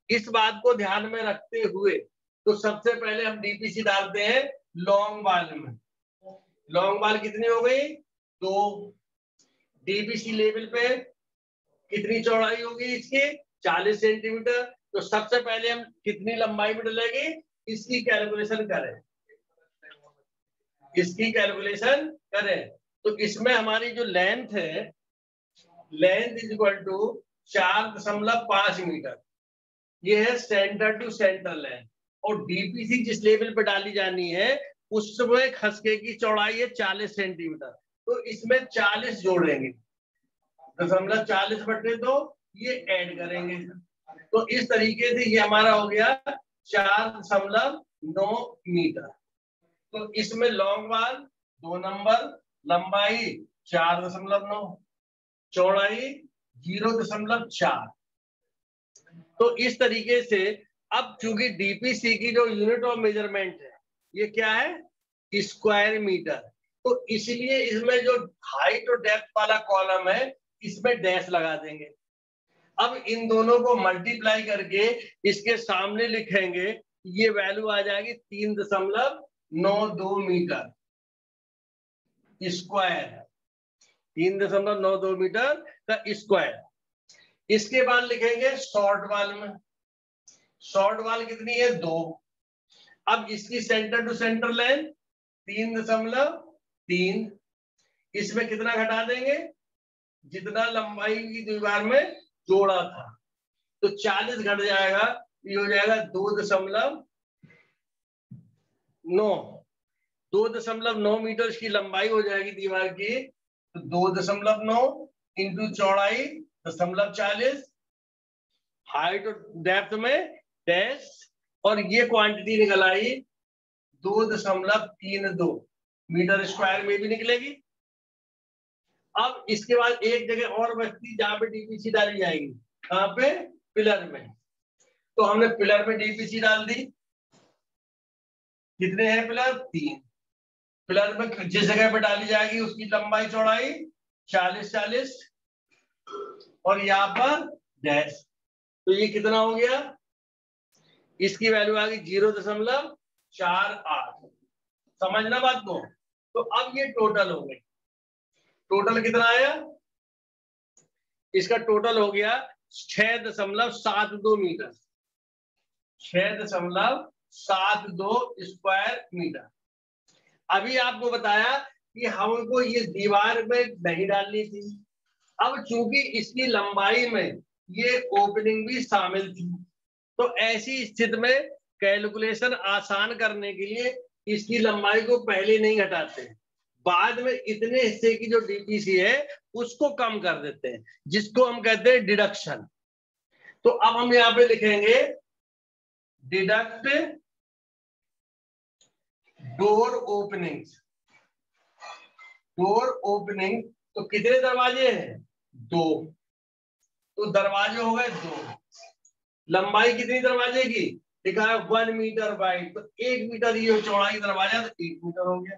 इस बात को ध्यान में रखते हुए तो सबसे पहले हम डीपीसी डालते हैं लॉन्ग वाल में। लॉन्ग वाल कितनी हो गई 2। डीपीसी लेवल पे कितनी चौड़ाई होगी इसकी 40 सेंटीमीटर। तो सबसे पहले हम कितनी लंबाई में डलेगी इसकी कैलकुलेशन करें, इसकी कैलकुलेशन करें। तो इसमें हमारी जो लेंथ है, length is equal to 4.5 metre, ये है सेंटर टू सेंटर लेंथ। और डीपीसी जिस लेवल पे डाली जानी है उसमें खसके की चौड़ाई है 40 सेंटीमीटर। तो इसमें 40 जोड़ेंगे, 0.40/2 ये ऐड करेंगे। तो इस तरीके से ये हमारा हो गया 4.9 मीटर। तो इसमें लॉन्ग वाल 2 नंबर लंबाई 4.9, चौड़ाई 0.4। तो इस तरीके से अब चूंकि डीपीसी की जो यूनिट ऑफ मेजरमेंट है ये क्या है, स्क्वायर मीटर, तो इसलिए इसमें जो हाइट और डेप्थ वाला कॉलम है इसमें डैश लगा देंगे। अब इन दोनों को मल्टीप्लाई करके इसके सामने लिखेंगे, ये वैल्यू आ जाएगी 3.92 मीटर स्क्वायर, 3.92 मीटर का स्क्वायर। इसके बाद लिखेंगे शॉर्ट वाल में, शॉर्ट वाल कितनी है 2। अब इसकी सेंटर टू सेंटर लेंथ 3.3, इसमें कितना घटा देंगे, जितना लंबाई की दीवार में जोड़ा था, तो 40 घट जाएगा, ये हो जाएगा 2.9 मीटर की लंबाई हो जाएगी दीवार की। तो 2.9 इंटू चौड़ाई 0.40, हाइट और डेप्थ में डैश, और ये क्वांटिटी निकल आई 2.32 मीटर स्क्वायर में भी निकलेगी। अब इसके बाद एक जगह और बचती जहां पे डीपीसी डाली जाएगी, कहां पे, पिलर में। तो हमने पिलर में डीपीसी डाल दी, कितने हैं पिलर, 3। पिलर में जिस जगह पे डाली जाएगी उसकी लंबाई चौड़ाई 40-40, और यहाँ पर डैश, तो ये कितना हो गया, इसकी वैल्यू आ गई 0.48। समझना बात को। तो अब ये टोटल हो गए, टोटल कितना आया, इसका टोटल हो गया 6.72 मीटर, 6.72 स्क्वायर मीटर। अभी आपको बताया कि हमको ये दीवार में नहीं डालनी थी, अब चूंकि इसकी लंबाई में ये ओपनिंग भी शामिल थी, तो ऐसी स्थिति में कैलकुलेशन आसान करने के लिए इसकी लंबाई को पहले नहीं घटाते, बाद में इतने हिस्से की जो डीपीसी है उसको कम कर देते हैं, जिसको हम कहते हैं डिडक्शन। तो अब हम यहाँ पे लिखेंगे deduct door opening. Door opening, तो कितने दरवाजे हैं, 2, तो दरवाजे हो गए 2। लंबाई कितनी दरवाजे की, लिखा है 1 मीटर वाइड, तो 1 मीटर ये चौड़ाई दरवाजा, तो 1 मीटर हो गया।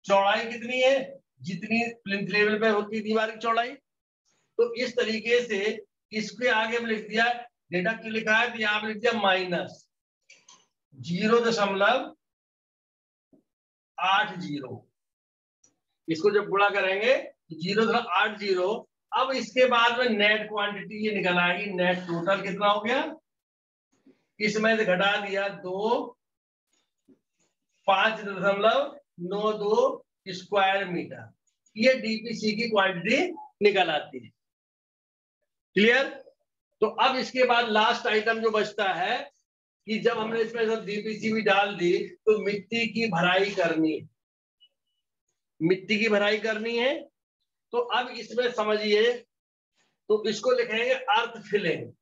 चौड़ाई कितनी है, जितनी प्लिंथ लेवल पे होती है दीवार की चौड़ाई। तो इस तरीके से इसके आगे में लिख दिया, डिडक्ट लिखा है तो यहाँ पे लिख दिया -0.80, इसको जब गुणा करेंगे 0.80। अब इसके बाद में नेट क्वांटिटी ये निकल आएगी, नेट टोटल कितना हो गया, इसमें से घटा दिया 5.92 स्क्वायर मीटर, ये डीपीसी की क्वांटिटी निकल आती है। क्लियर। तो अब इसके बाद लास्ट आइटम जो बचता है कि जब हमने इसमें सब डीपीसी भी डाल दी तो मिट्टी की भराई करनी है, मिट्टी की भराई करनी है। तो अब इसमें समझिए, तो इसको लिखेंगे अर्थ फिलिंग।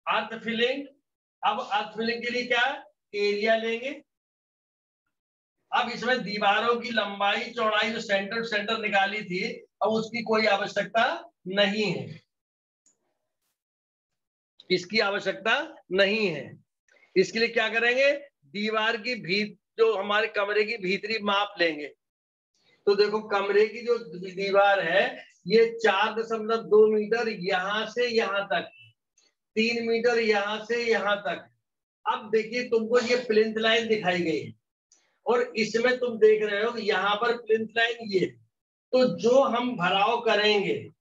अर्थ फिलिंग, अब अर्थ फिलिंग के लिए क्या, एरिया लेंगे। अब इसमें दीवारों की लंबाई चौड़ाई जो सेंटर टू सेंटर निकाली थी, अब उसकी कोई आवश्यकता नहीं है, इसकी आवश्यकता नहीं है। इसके लिए क्या करेंगे, दीवार की जो हमारे कमरे की भीतरी माप लेंगे। तो देखो कमरे की जो दीवार है ये 4.2 मीटर यहां से यहां तक, 3 मीटर यहां से यहां तक। अब देखिए तुमको ये प्लिंथ लाइन दिखाई गई है और इसमें तुम देख रहे हो यहाँ पर प्लिंथ लाइन ये, तो जो हम भराव करेंगे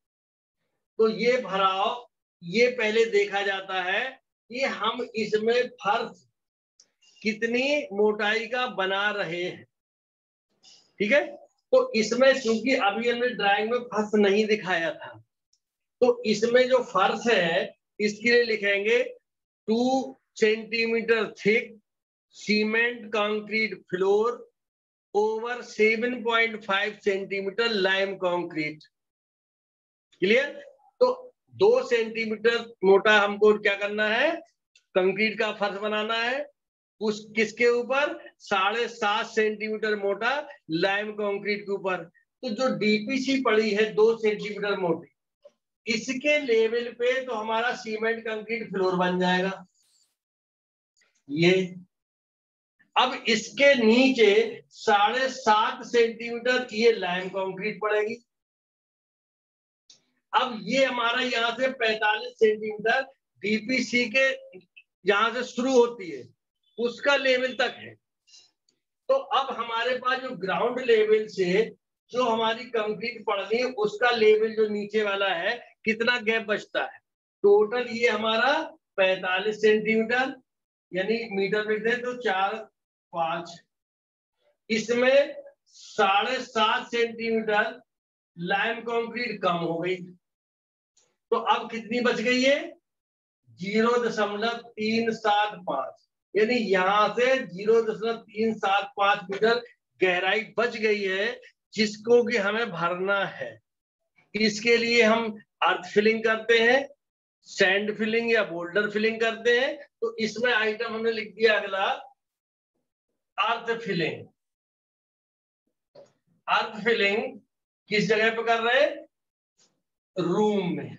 तो ये भराव ये पहले देखा जाता है कि हम इसमें फर्श कितनी मोटाई का बना रहे हैं। ठीक है, तो इसमें चूंकि अभी हमने ड्राइंग में फर्श नहीं दिखाया था, तो इसमें जो फर्श है इसके लिए लिखेंगे 2 centimetre thick cement concrete floor over 7.5 centimetre lime concrete. Clear. तो 2 सेंटीमीटर मोटा हमको क्या करना है, कंक्रीट का फर्श बनाना है, उस किसके ऊपर? 7.5 सेंटीमीटर मोटा लाइम कंक्रीट के ऊपर। तो जो डीपीसी पड़ी है 2 सेंटीमीटर मोटी, इसके लेवल पे तो हमारा सीमेंट कंक्रीट फ्लोर बन जाएगा ये। अब इसके नीचे 7.5 सेंटीमीटर ये लाइम कंक्रीट पड़ेगी। अब ये हमारा यहाँ से 45 सेंटीमीटर डीपीसी के यहां से शुरू होती है उसका लेवल तक है। तो अब हमारे पास जो ग्राउंड लेवल से जो हमारी कंक्रीट पड़नी है उसका लेवल जो नीचे वाला है कितना गैप बचता है? टोटल ये हमारा 45 सेंटीमीटर, यानी मीटर में दे तो 4, 5, इसमें 7.5 सेंटीमीटर लाइम कंक्रीट कम हो गई। तो अब कितनी बच गई है? 0.375, यानी यहां से 0.375 मीटर गहराई बच गई है जिसको कि हमें भरना है। इसके लिए हम अर्थ फिलिंग करते हैं, सैंड फिलिंग या बोल्डर फिलिंग करते हैं। तो इसमें आइटम हमने लिख दिया अगला अर्थ फिलिंग। अर्थ फिलिंग किस जगह पे कर रहे हैं? रूम में।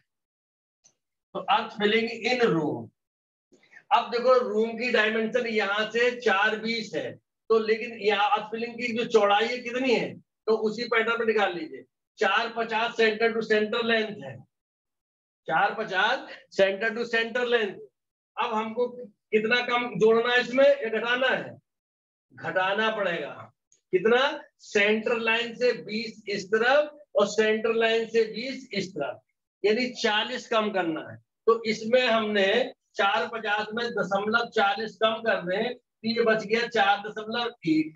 तो अर्थ फिलिंग इन रूम। अब देखो रूम की डायमेंशन यहां से 4.20 है, तो लेकिन यहाँ अर्थ फिलिंग की जो चौड़ाई है कितनी है? तो उसी पैटर्न में निकाल लीजिए। 4.50 सेंटर टू सेंटर लेंथ है, 4.50 सेंटर टू सेंटर लेंथ। अब हमको कितना कम जोड़ना है इसमें या घटाना है? घटाना पड़ेगा। कितना? सेंटर लाइन से 20 इस तरफ और सेंटर लाइन से 20 इस तरफ, यानी 40 कम करना है। तो इसमें हमने 4.50 में 0.40 कम कर दें तो ये बच गया 4.1।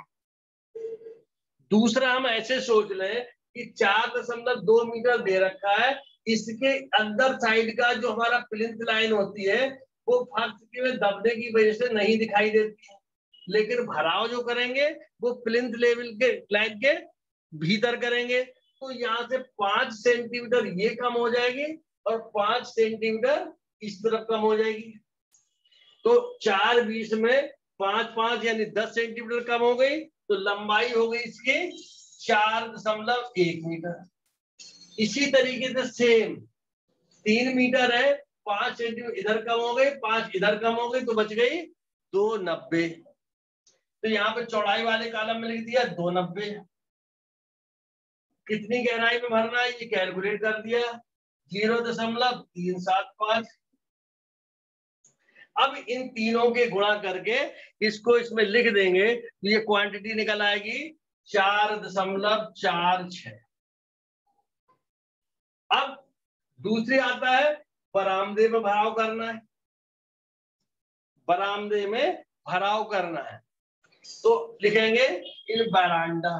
दूसरा हम ऐसे सोच लें कि 4.2 मीटर दे रखा है, इसके अंदर साइड का जो हमारा प्लिंथ लाइन होती है वो फर्श के दबने की वजह से नहीं दिखाई देती है, लेकिन भराव जो करेंगे वो प्लिंथ लेवल के लाइन के भीतर करेंगे। तो यहाँ से 5 सेंटीमीटर ये कम हो जाएगी और 5 सेंटीमीटर इस तरफ कम हो जाएगी। तो 4.20 में 5 यानी 10 सेंटीमीटर कम हो गई। तो लंबाई हो गई इसकी 4.1 मीटर। इसी तरीके से सेम 3 मीटर है, 5 सेंटीमीटर इधर कम हो गई, 5 इधर कम हो गई, तो बच गई 2.90। तो यहाँ पे चौड़ाई वाले कॉलम में लिख दिया 2.90। कितनी गहराई में भरना है ये कैलकुलेट कर दिया, 0.375। अब इन तीनों के गुणा करके इसको इसमें लिख देंगे तो ये क्वांटिटी निकल आएगी 4.46। अब दूसरी आता है बरामदे में भराव करना है। बरामदे में भराव करना है तो लिखेंगे इन बरांडा।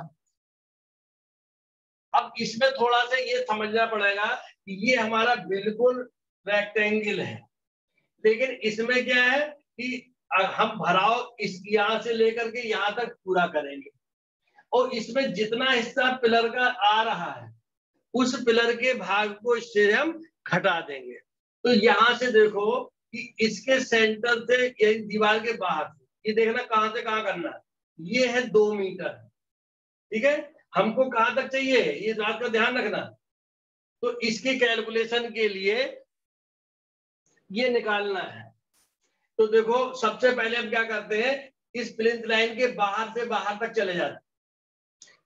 अब इसमें थोड़ा सा ये समझना पड़ेगा कि ये हमारा बिल्कुल रेक्टेंगल है, लेकिन इसमें क्या है कि हम भराव इस यहां से लेकर के यहां तक पूरा करेंगे और इसमें जितना हिस्सा पिलर का आ रहा है उस पिलर के भाग को इससे हम घटा देंगे। तो यहां से देखो कि इसके सेंटर से दीवार के बाहर ये देखना कहां से कहां करना है। ये है 2 मीटर, ठीक है। हमको कहां तक चाहिए ये बात का ध्यान रखना। तो इसके कैलकुलेशन के लिए ये निकालना है। तो देखो सबसे पहले हम क्या करते हैं, इस प्लिंथ लाइन के बाहर से बाहर तक चले जाते हैं,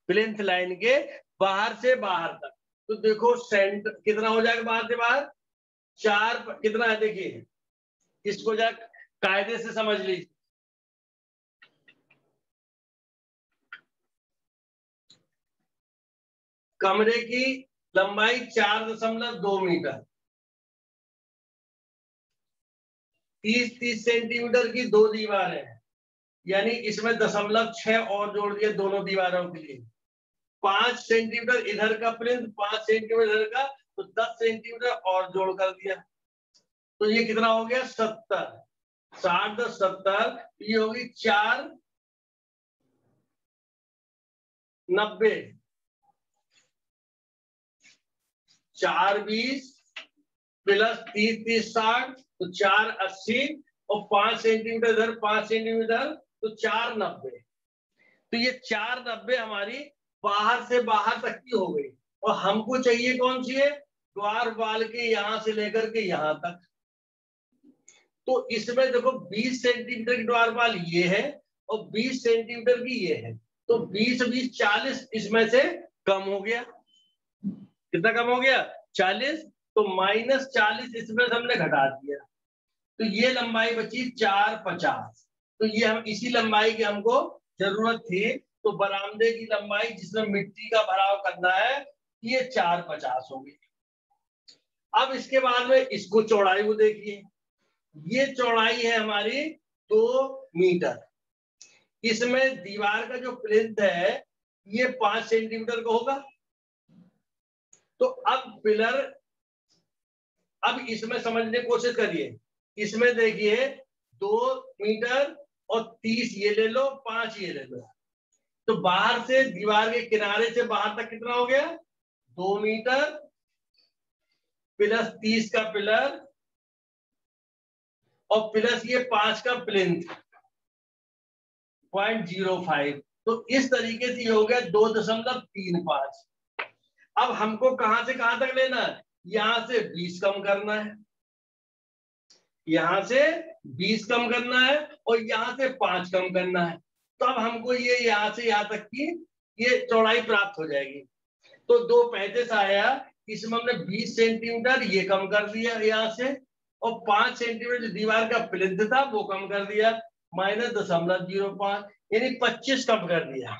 प्लिंथ लाइन के बाहर से बाहर तक। तो देखो सेंटर कितना हो जाएगा बाहर से बाहर? 4 कितना है देखिए, इसको जरा कायदे से समझ लीजिए। कमरे की लंबाई 4.2 मीटर, 30 सेंटीमीटर की 2 दीवारें हैं, यानी इसमें 0.6 और जोड़ दिए दोनों दीवारों के लिए। 5 सेंटीमीटर इधर का प्लिंथ, 5 सेंटीमीटर इधर का, तो 10 सेंटीमीटर और जोड़ कर दिया। तो ये कितना हो गया? 70, 60 10 70, ये होगी 4.90, 4.20 प्लस 30 30 60, तो 4.80 और 5 सेंटीमीटर इधर 5 सेंटीमीटर, तो 490। तो ये 490 हमारी बाहर से बाहर तक की हो गई, और हमको चाहिए कौन सी है, द्वारपाल के यहां से लेकर के यहां तक। तो इसमें देखो 20 सेंटीमीटर की द्वारपाल ये है और 20 सेंटीमीटर की ये है, तो 20 20 40 इसमें से कम हो गया। कितना कम हो गया, 40। तो -40 इसमें से हमने घटा दिया, तो ये लंबाई बची 450। तो ये हम इसी लंबाई की हमको जरूरत थी। तो बरामदे की लंबाई जिसमें मिट्टी का भराव करना है ये 450 होगी। अब इसके बाद में इसको चौड़ाई को देखिए, ये चौड़ाई है हमारी 2 मीटर। इसमें दीवार का जो प्लिंथ है ये 5 सेंटीमीटर का होगा। तो अब पिलर, अब इसमें समझने की कोशिश करिए, इसमें देखिए 2 मीटर और 30 ये ले लो, 5 ये ले लो। तो बाहर से दीवार के किनारे से बाहर तक कितना हो गया, 2 मीटर प्लस 30 का पिलर और प्लस ये 5 का प्लिंथ 0.05। तो इस तरीके से ये हो गया 2.35। अब हमको कहां से कहां तक लेना है, यहां से 20 कम करना है, यहां से 20 कम करना है और यहां से 5 कम करना है। तब हमको ये यहां से यहां तक की ये चौड़ाई प्राप्त हो जाएगी। तो 2.35 आया, इसमें हमने 20 सेंटीमीटर ये कम कर दिया यहाँ से, और 5 सेंटीमीटर दीवार का प्लिंथ था वो कम कर दिया, -0.05, यानी 25 कम कर दिया।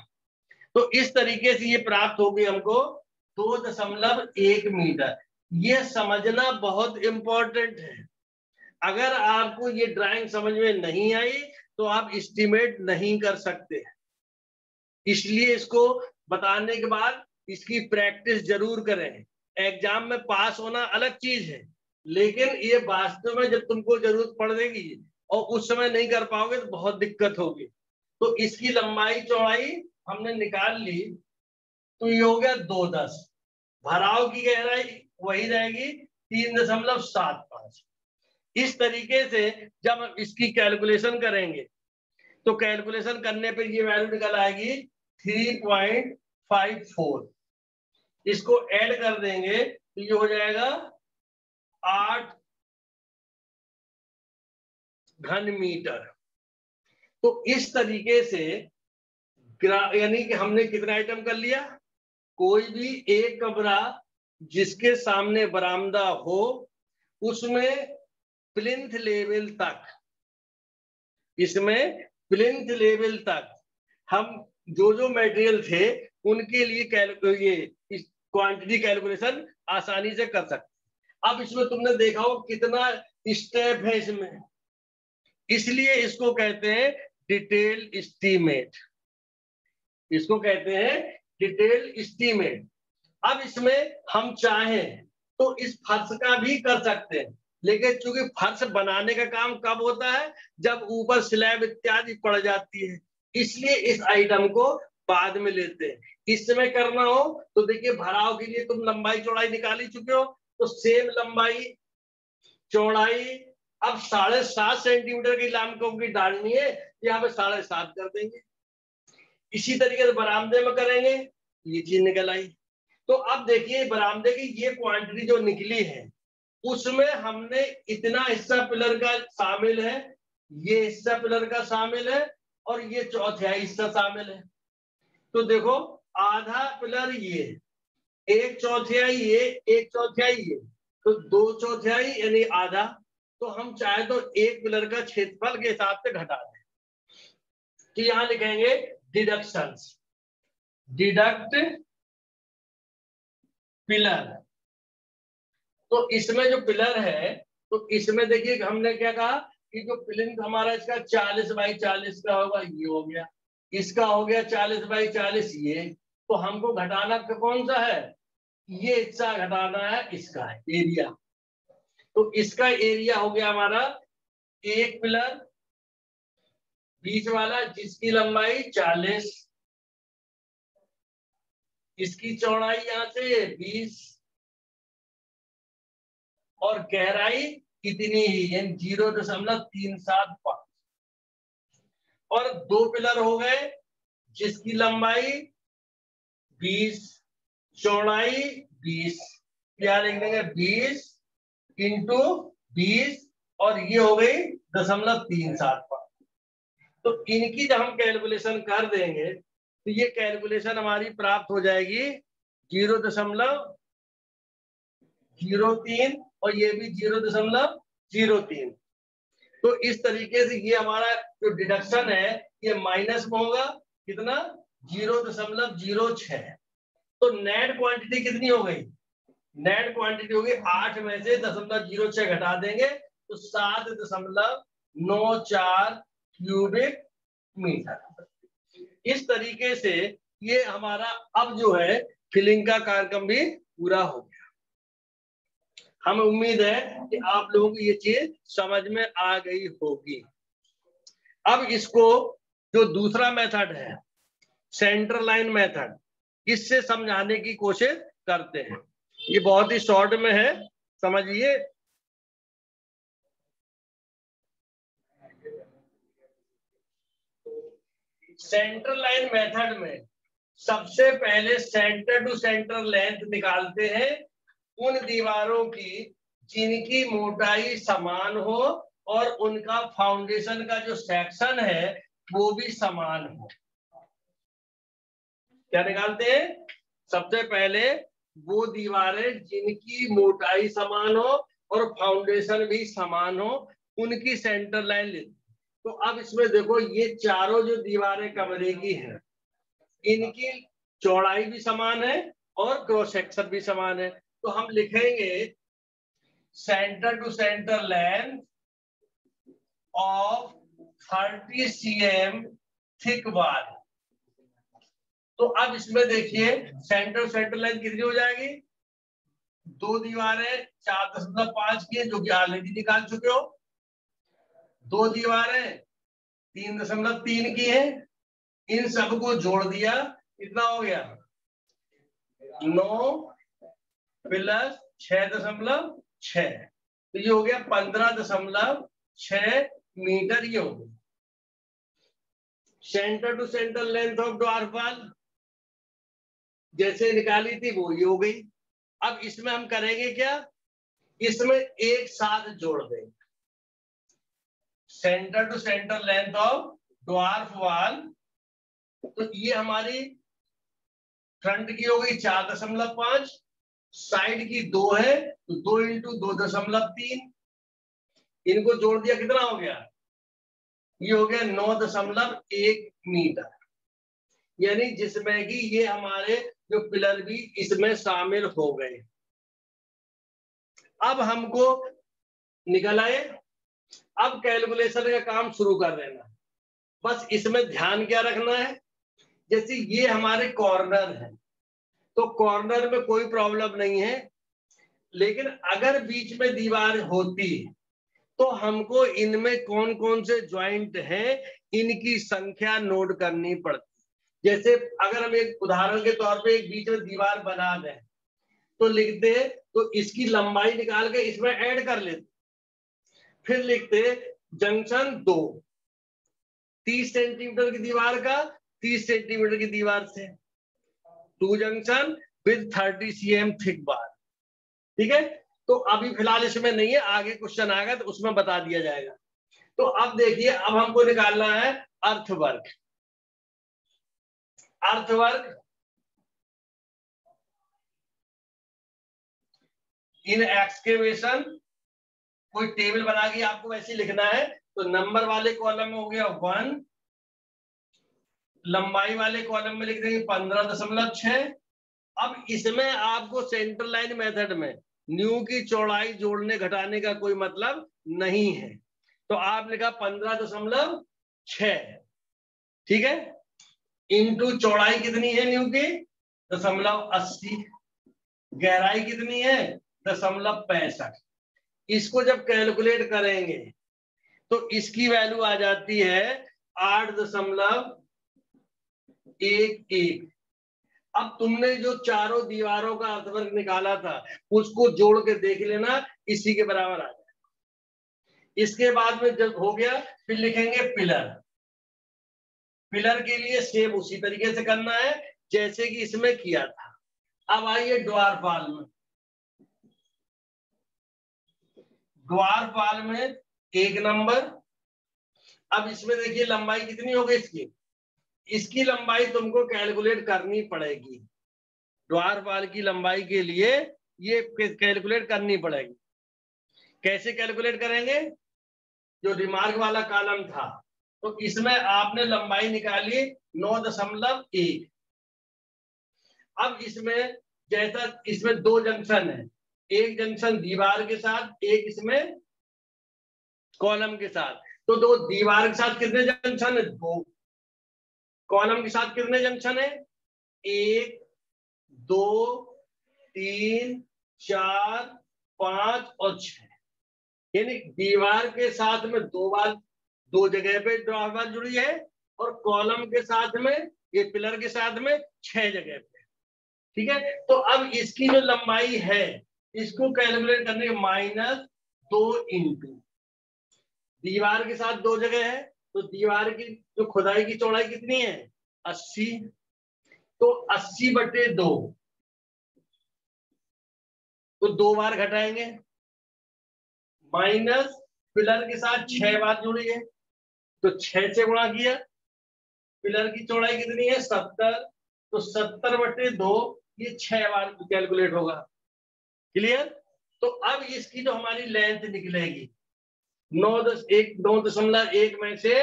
तो इस तरीके से ये प्राप्त हो गई हमको 2.1 मीटर। ये समझना बहुत इंपॉर्टेंट है। अगर आपको ये ड्राइंग समझ में नहीं आई तो आप एस्टिमेट नहीं कर सकते, इसलिए इसको बताने के बाद इसकी प्रैक्टिस जरूर करें। एग्जाम में पास होना अलग चीज है, लेकिन ये वास्तव में जब तुमको जरूरत पड़ेगी और उस समय नहीं कर पाओगे तो बहुत दिक्कत होगी। तो इसकी लंबाई चौड़ाई हमने निकाल ली, तो ये हो गया 2.10। भराव की गहराई वही रहेगी 3.75। इस तरीके से जब हम इसकी कैलकुलेशन करेंगे तो कैलकुलेशन करने पर ये वैल्यू निकल आएगी 3.54। इसको ऐड कर देंगे तो ये हो जाएगा 8 घन मीटर। तो इस तरीके से यानी कि हमने कितना आइटम कर लिया, कोई भी एक कमरा जिसके सामने बरामदा हो उसमें प्लिंथ लेवल तक, इसमें प्लिंथ लेवल तक हम जो जो मटेरियल थे उनके लिए ये क्वांटिटी कैलकुलेशन आसानी से कर सकते। अब इसमें तुमने देखा हो कितना स्टेप है इसमें, इसलिए इसको कहते हैं डिटेल एस्टीमेट, इसको कहते हैं डिटेल एस्टीमेट। अब इसमें हम चाहें तो इस फर्श का भी कर सकते हैं, लेकिन चूंकि फर्श बनाने का काम कब होता है, जब ऊपर स्लैब इत्यादि पड़ जाती है, इसलिए इस आइटम को बाद में लेते हैं। इस समय करना हो तो देखिए भराव के लिए तुम लंबाई चौड़ाई निकाल ही चुके हो, तो सेम लंबाई चौड़ाई अब 7.5 सेंटीमीटर की लामकों की डालनी है, यहाँ पे 7.5 कर देंगे। इसी तरीके से बरामदे में करेंगे, ये चीज निकल आई। तो अब देखिए बरामदे की ये क्वांटिटी जो निकली है उसमें हमने इतना हिस्सा पिलर का शामिल है, ये हिस्सा पिलर का शामिल है और ये चौथाई हिस्सा शामिल है। तो देखो आधा पिलर ये, 1/4 ये, 1/4 ये, तो 2/4 यानी आधा। तो हम चाहे तो एक पिलर का क्षेत्रफल के हिसाब से घटा दें। तो यहां लिखेंगे डिडक्शंस, डिडक्ट पिलर। तो इसमें जो पिलर है तो इसमें देखिए हमने क्या कहा कि जो प्लिंथ हमारा इसका 40x40 का होगा, ये हो गया, इसका हो गया 40x40 ये। तो हमको घटाना कौन सा है, ये हिस्सा घटाना है इसका एरिया। तो इसका एरिया हो गया हमारा एक पिलर बीच वाला जिसकी लंबाई 40, इसकी चौड़ाई यहां से 20 और गहराई कितनी ही 0.375। और 2 पिलर हो गए जिसकी लंबाई 20, चौड़ाई 20, क्या लिख देंगे 20 इंटू 20 और ये हो गई 0.375। तो इनकी जब हम कैलकुलेशन कर देंगे तो ये कैलकुलेशन हमारी प्राप्त हो जाएगी 0.03 और ये भी 0.03। तो इस तरीके से ये हमारा जो डिडक्शन है ये माइनस में होगा कितना 0.06। तो नेट क्वांटिटी कितनी हो गई, नेट क्वांटिटी होगी 8 में से 0.06 घटा देंगे तो 7.94 क्यूबिक मीटर। इस तरीके से ये हमारा अब जो है फिलिंग का कार्यक्रम भी पूरा हो गया। हमें उम्मीद है कि आप लोगों को ये चीज समझ में आ गई होगी। अब इसको जो दूसरा मेथड है सेंटर लाइन मेथड, इससे समझाने की कोशिश करते हैं। ये बहुत ही शॉर्ट में है, समझिए। सेंटर लाइन मेथड में सबसे पहले सेंटर टू सेंटर लेंथ निकालते हैं उन दीवारों की जिनकी मोटाई समान हो और उनका फाउंडेशन का जो सेक्शन है वो भी समान हो। क्या निकालते हैं, सबसे पहले वो दीवारें जिनकी मोटाई समान हो और फाउंडेशन भी समान हो उनकी सेंटर लाइन लेते। तो अब इसमें देखो ये चारों जो दीवारें कमरे की हैं इनकी चौड़ाई भी समान है और क्रॉस सेक्शन भी समान है। तो हम लिखेंगे centre to centre length of 30 cm thick wall. तो अब इसमें देखिए सेंटर सेंटर लेंथ कितनी हो जाएगी, 2 दीवारें 4.5 की है जो कि ऑलरेडी निकाल चुके हो, 2 दीवारें 3.3 की है, इन सबको जोड़ दिया कितना हो गया 9 प्लस 6.6, तो ये हो गया 15.6 मीटर। ये हो गया centre to centre length of dwarf wall जैसे निकाली थी वो ये हो गई। अब इसमें हम करेंगे क्या, इसमें एक साथ जोड़ देंगे centre to centre length of dwarf wall. तो ये हमारी फ्रंट की हो गई 4.5, साइड की 2 है तो 2 इंटू 2.3, इनको जोड़ दिया कितना हो गया, ये हो गया 9.1 मीटर। यानी जिसमें कि ये हमारे जो पिलर भी इसमें शामिल हो गए। अब हमको निकल आए, अब कैलकुलेशन का काम शुरू कर देना। बस इसमें ध्यान क्या रखना है, जैसे ये हमारे कॉर्नर है तो कॉर्नर में कोई प्रॉब्लम नहीं है, लेकिन अगर बीच में दीवार होती तो हमको इनमें कौन कौन से ज्वाइंट हैं इनकी संख्या नोट करनी पड़ती। जैसे अगर हम एक उदाहरण के तौर पे एक बीच में दीवार बना दें तो लिखते तो इसकी लंबाई निकाल के इसमें ऐड कर लेते, फिर लिखते जंक्शन 2 30 सेंटीमीटर की दीवार का 30 सेंटीमीटर की दीवार से 2 जंक्शन विद 30 cm थिक बार। ठीक है, तो अभी फिलहाल इसमें नहीं है, आगे क्वेश्चन आएगा तो उसमें बता दिया जाएगा। तो अब देखिए अब हमको निकालना है अर्थवर्क। अर्थवर्क इन एक्सकेवेशन, कोई टेबल बना के आपको वैसे लिखना है तो नंबर वाले कॉलम में हो गया 1, लंबाई वाले कॉलम में लिख देंगे 15.6। अब इसमें आपको सेंटर लाइन मेथड में न्यू की चौड़ाई जोड़ने घटाने का कोई मतलब नहीं है, तो आप लिखा 15.6, ठीक है, इंटू चौड़ाई कितनी है न्यू की 0.80, गहराई कितनी है 0.65। इसको जब कैलकुलेट करेंगे तो इसकी वैल्यू आ जाती है 8.11। अब तुमने जो चारों दीवारों का अर्थवर्क निकाला था उसको जोड़ के देख लेना, इसी के बराबर आ जाए। इसके बाद में जब हो गया फिर लिखेंगे पिलर। पिलर के लिए सेम उसी तरीके से करना है जैसे कि इसमें किया था। अब आइए ड्वार्फ वाल में। ड्वार्फ वाल में 1 नंबर। अब इसमें देखिए लंबाई कितनी हो गई इसकी, इसकी लंबाई तुमको कैलकुलेट करनी पड़ेगी। ड्वार्फ वाल की लंबाई के लिए ये कैलकुलेट करनी पड़ेगी। कैसे कैलकुलेट करेंगे? जो रिमार्क वाला कॉलम था तो इसमें आपने लंबाई निकाली 9.1। अब इसमें जैसा इसमें 2 जंक्शन है, एक जंक्शन दीवार के साथ, एक इसमें कॉलम के साथ। तो 2 दीवार के साथ कितने जंक्शन है? 2। कॉलम के साथ कितने जंक्शन है? 1 2 3 4 5 और 6। यानी दीवार के साथ में 2 बार 2 जगह पे ड्वार्फ वाल जुड़ी है और कॉलम के साथ में, ये पिलर के साथ में 6 जगह पे। ठीक है, तो अब इसकी जो लंबाई है इसको कैलकुलेट करने के -2 इंटू दीवार के साथ 2 जगह है तो दीवार की जो खुदाई की चौड़ाई कितनी है? 80। तो 80/2 तो 2 बार घटाएंगे, माइनस पिलर के साथ 6 बार जुड़ी है तो 6 से गुणा किया। पिलर की चौड़ाई कितनी है? 70। तो 70/2 ये 6 बार कैलकुलेट होगा। क्लियर? तो अब इसकी जो हमारी लेंथ निकलेगी 9.1 में से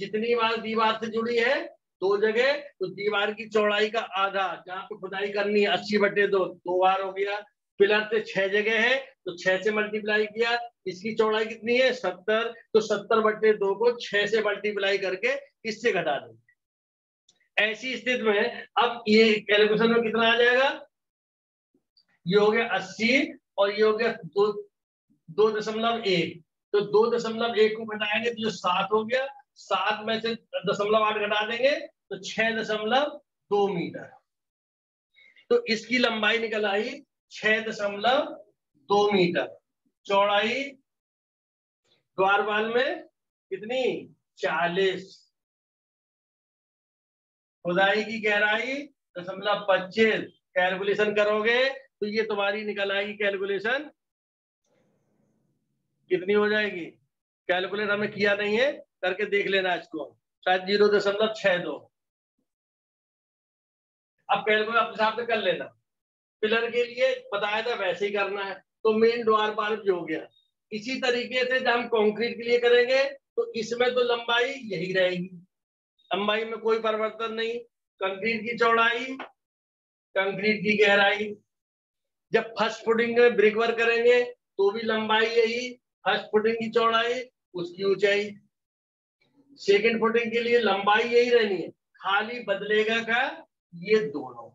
जितनी बार दीवार से जुड़ी है 2 जगह, तो दीवार की चौड़ाई का आधा, जहां पे खुदाई करनी है 80/2 2 बार हो गया। पिलर से 6 जगह है तो 6 से मल्टीप्लाई किया। इसकी चौड़ाई कितनी है? 70। तो 70/2 को 6 से मल्टीप्लाई करके इससे घटा देंगे। ऐसी स्थिति में अब ये कैलकुलेशन में कितना आ जाएगा? ये हो गया 80 और ये हो गया 2.1। तो 2.1 को घटाएंगे तो जो 7 हो गया, 7 में से 0.8 घटा देंगे तो 6.2 मीटर। तो इसकी लंबाई निकल आई 6.2 मीटर। चौड़ाई ड्वार्फ वाल में कितनी? 40। खुदाई की गहराई 0.25। कैलकुलेशन करोगे तो ये तुम्हारी निकल आएगी कैलकुलेशन कितनी हो जाएगी। कैलकुलेट हमने किया नहीं है, करके देख लेना इसको, शायद 0.62। अब कैलकुलेट अपने हिसाब से कर लेना। पिलर के लिए बताया था वैसे ही करना है। तो मेन ड्वार्फ वाल हो गया। इसी तरीके से जब हम कंक्रीट के लिए करेंगे तो इसमें तो लंबाई यही रहेगी, लंबाई में कोई परिवर्तन नहीं। कंक्रीट की चौड़ाई, कंक्रीट की गहराई। जब फर्स्ट फुटिंग में ब्रिक वर्क करेंगे तो भी लंबाई यही, फर्स्ट फुटिंग की चौड़ाई, उसकी ऊंचाई। सेकंड फुटिंग के लिए लंबाई यही रहनी है, खाली बदलेगा का ये दोनों।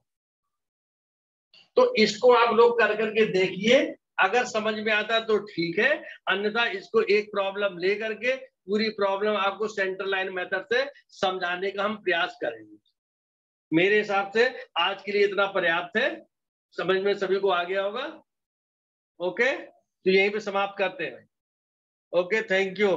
तो इसको आप लोग कर करके देखिए, अगर समझ में आता तो ठीक है, अन्यथा इसको एक प्रॉब्लम ले करके पूरी प्रॉब्लम आपको सेंट्रल लाइन मेथड से समझाने का हम प्रयास करेंगे। मेरे हिसाब से आज के लिए इतना पर्याप्त है, समझ में सभी को आ गया होगा। ओके, तो यहीं पे समाप्त करते हैं। Okay, thank you.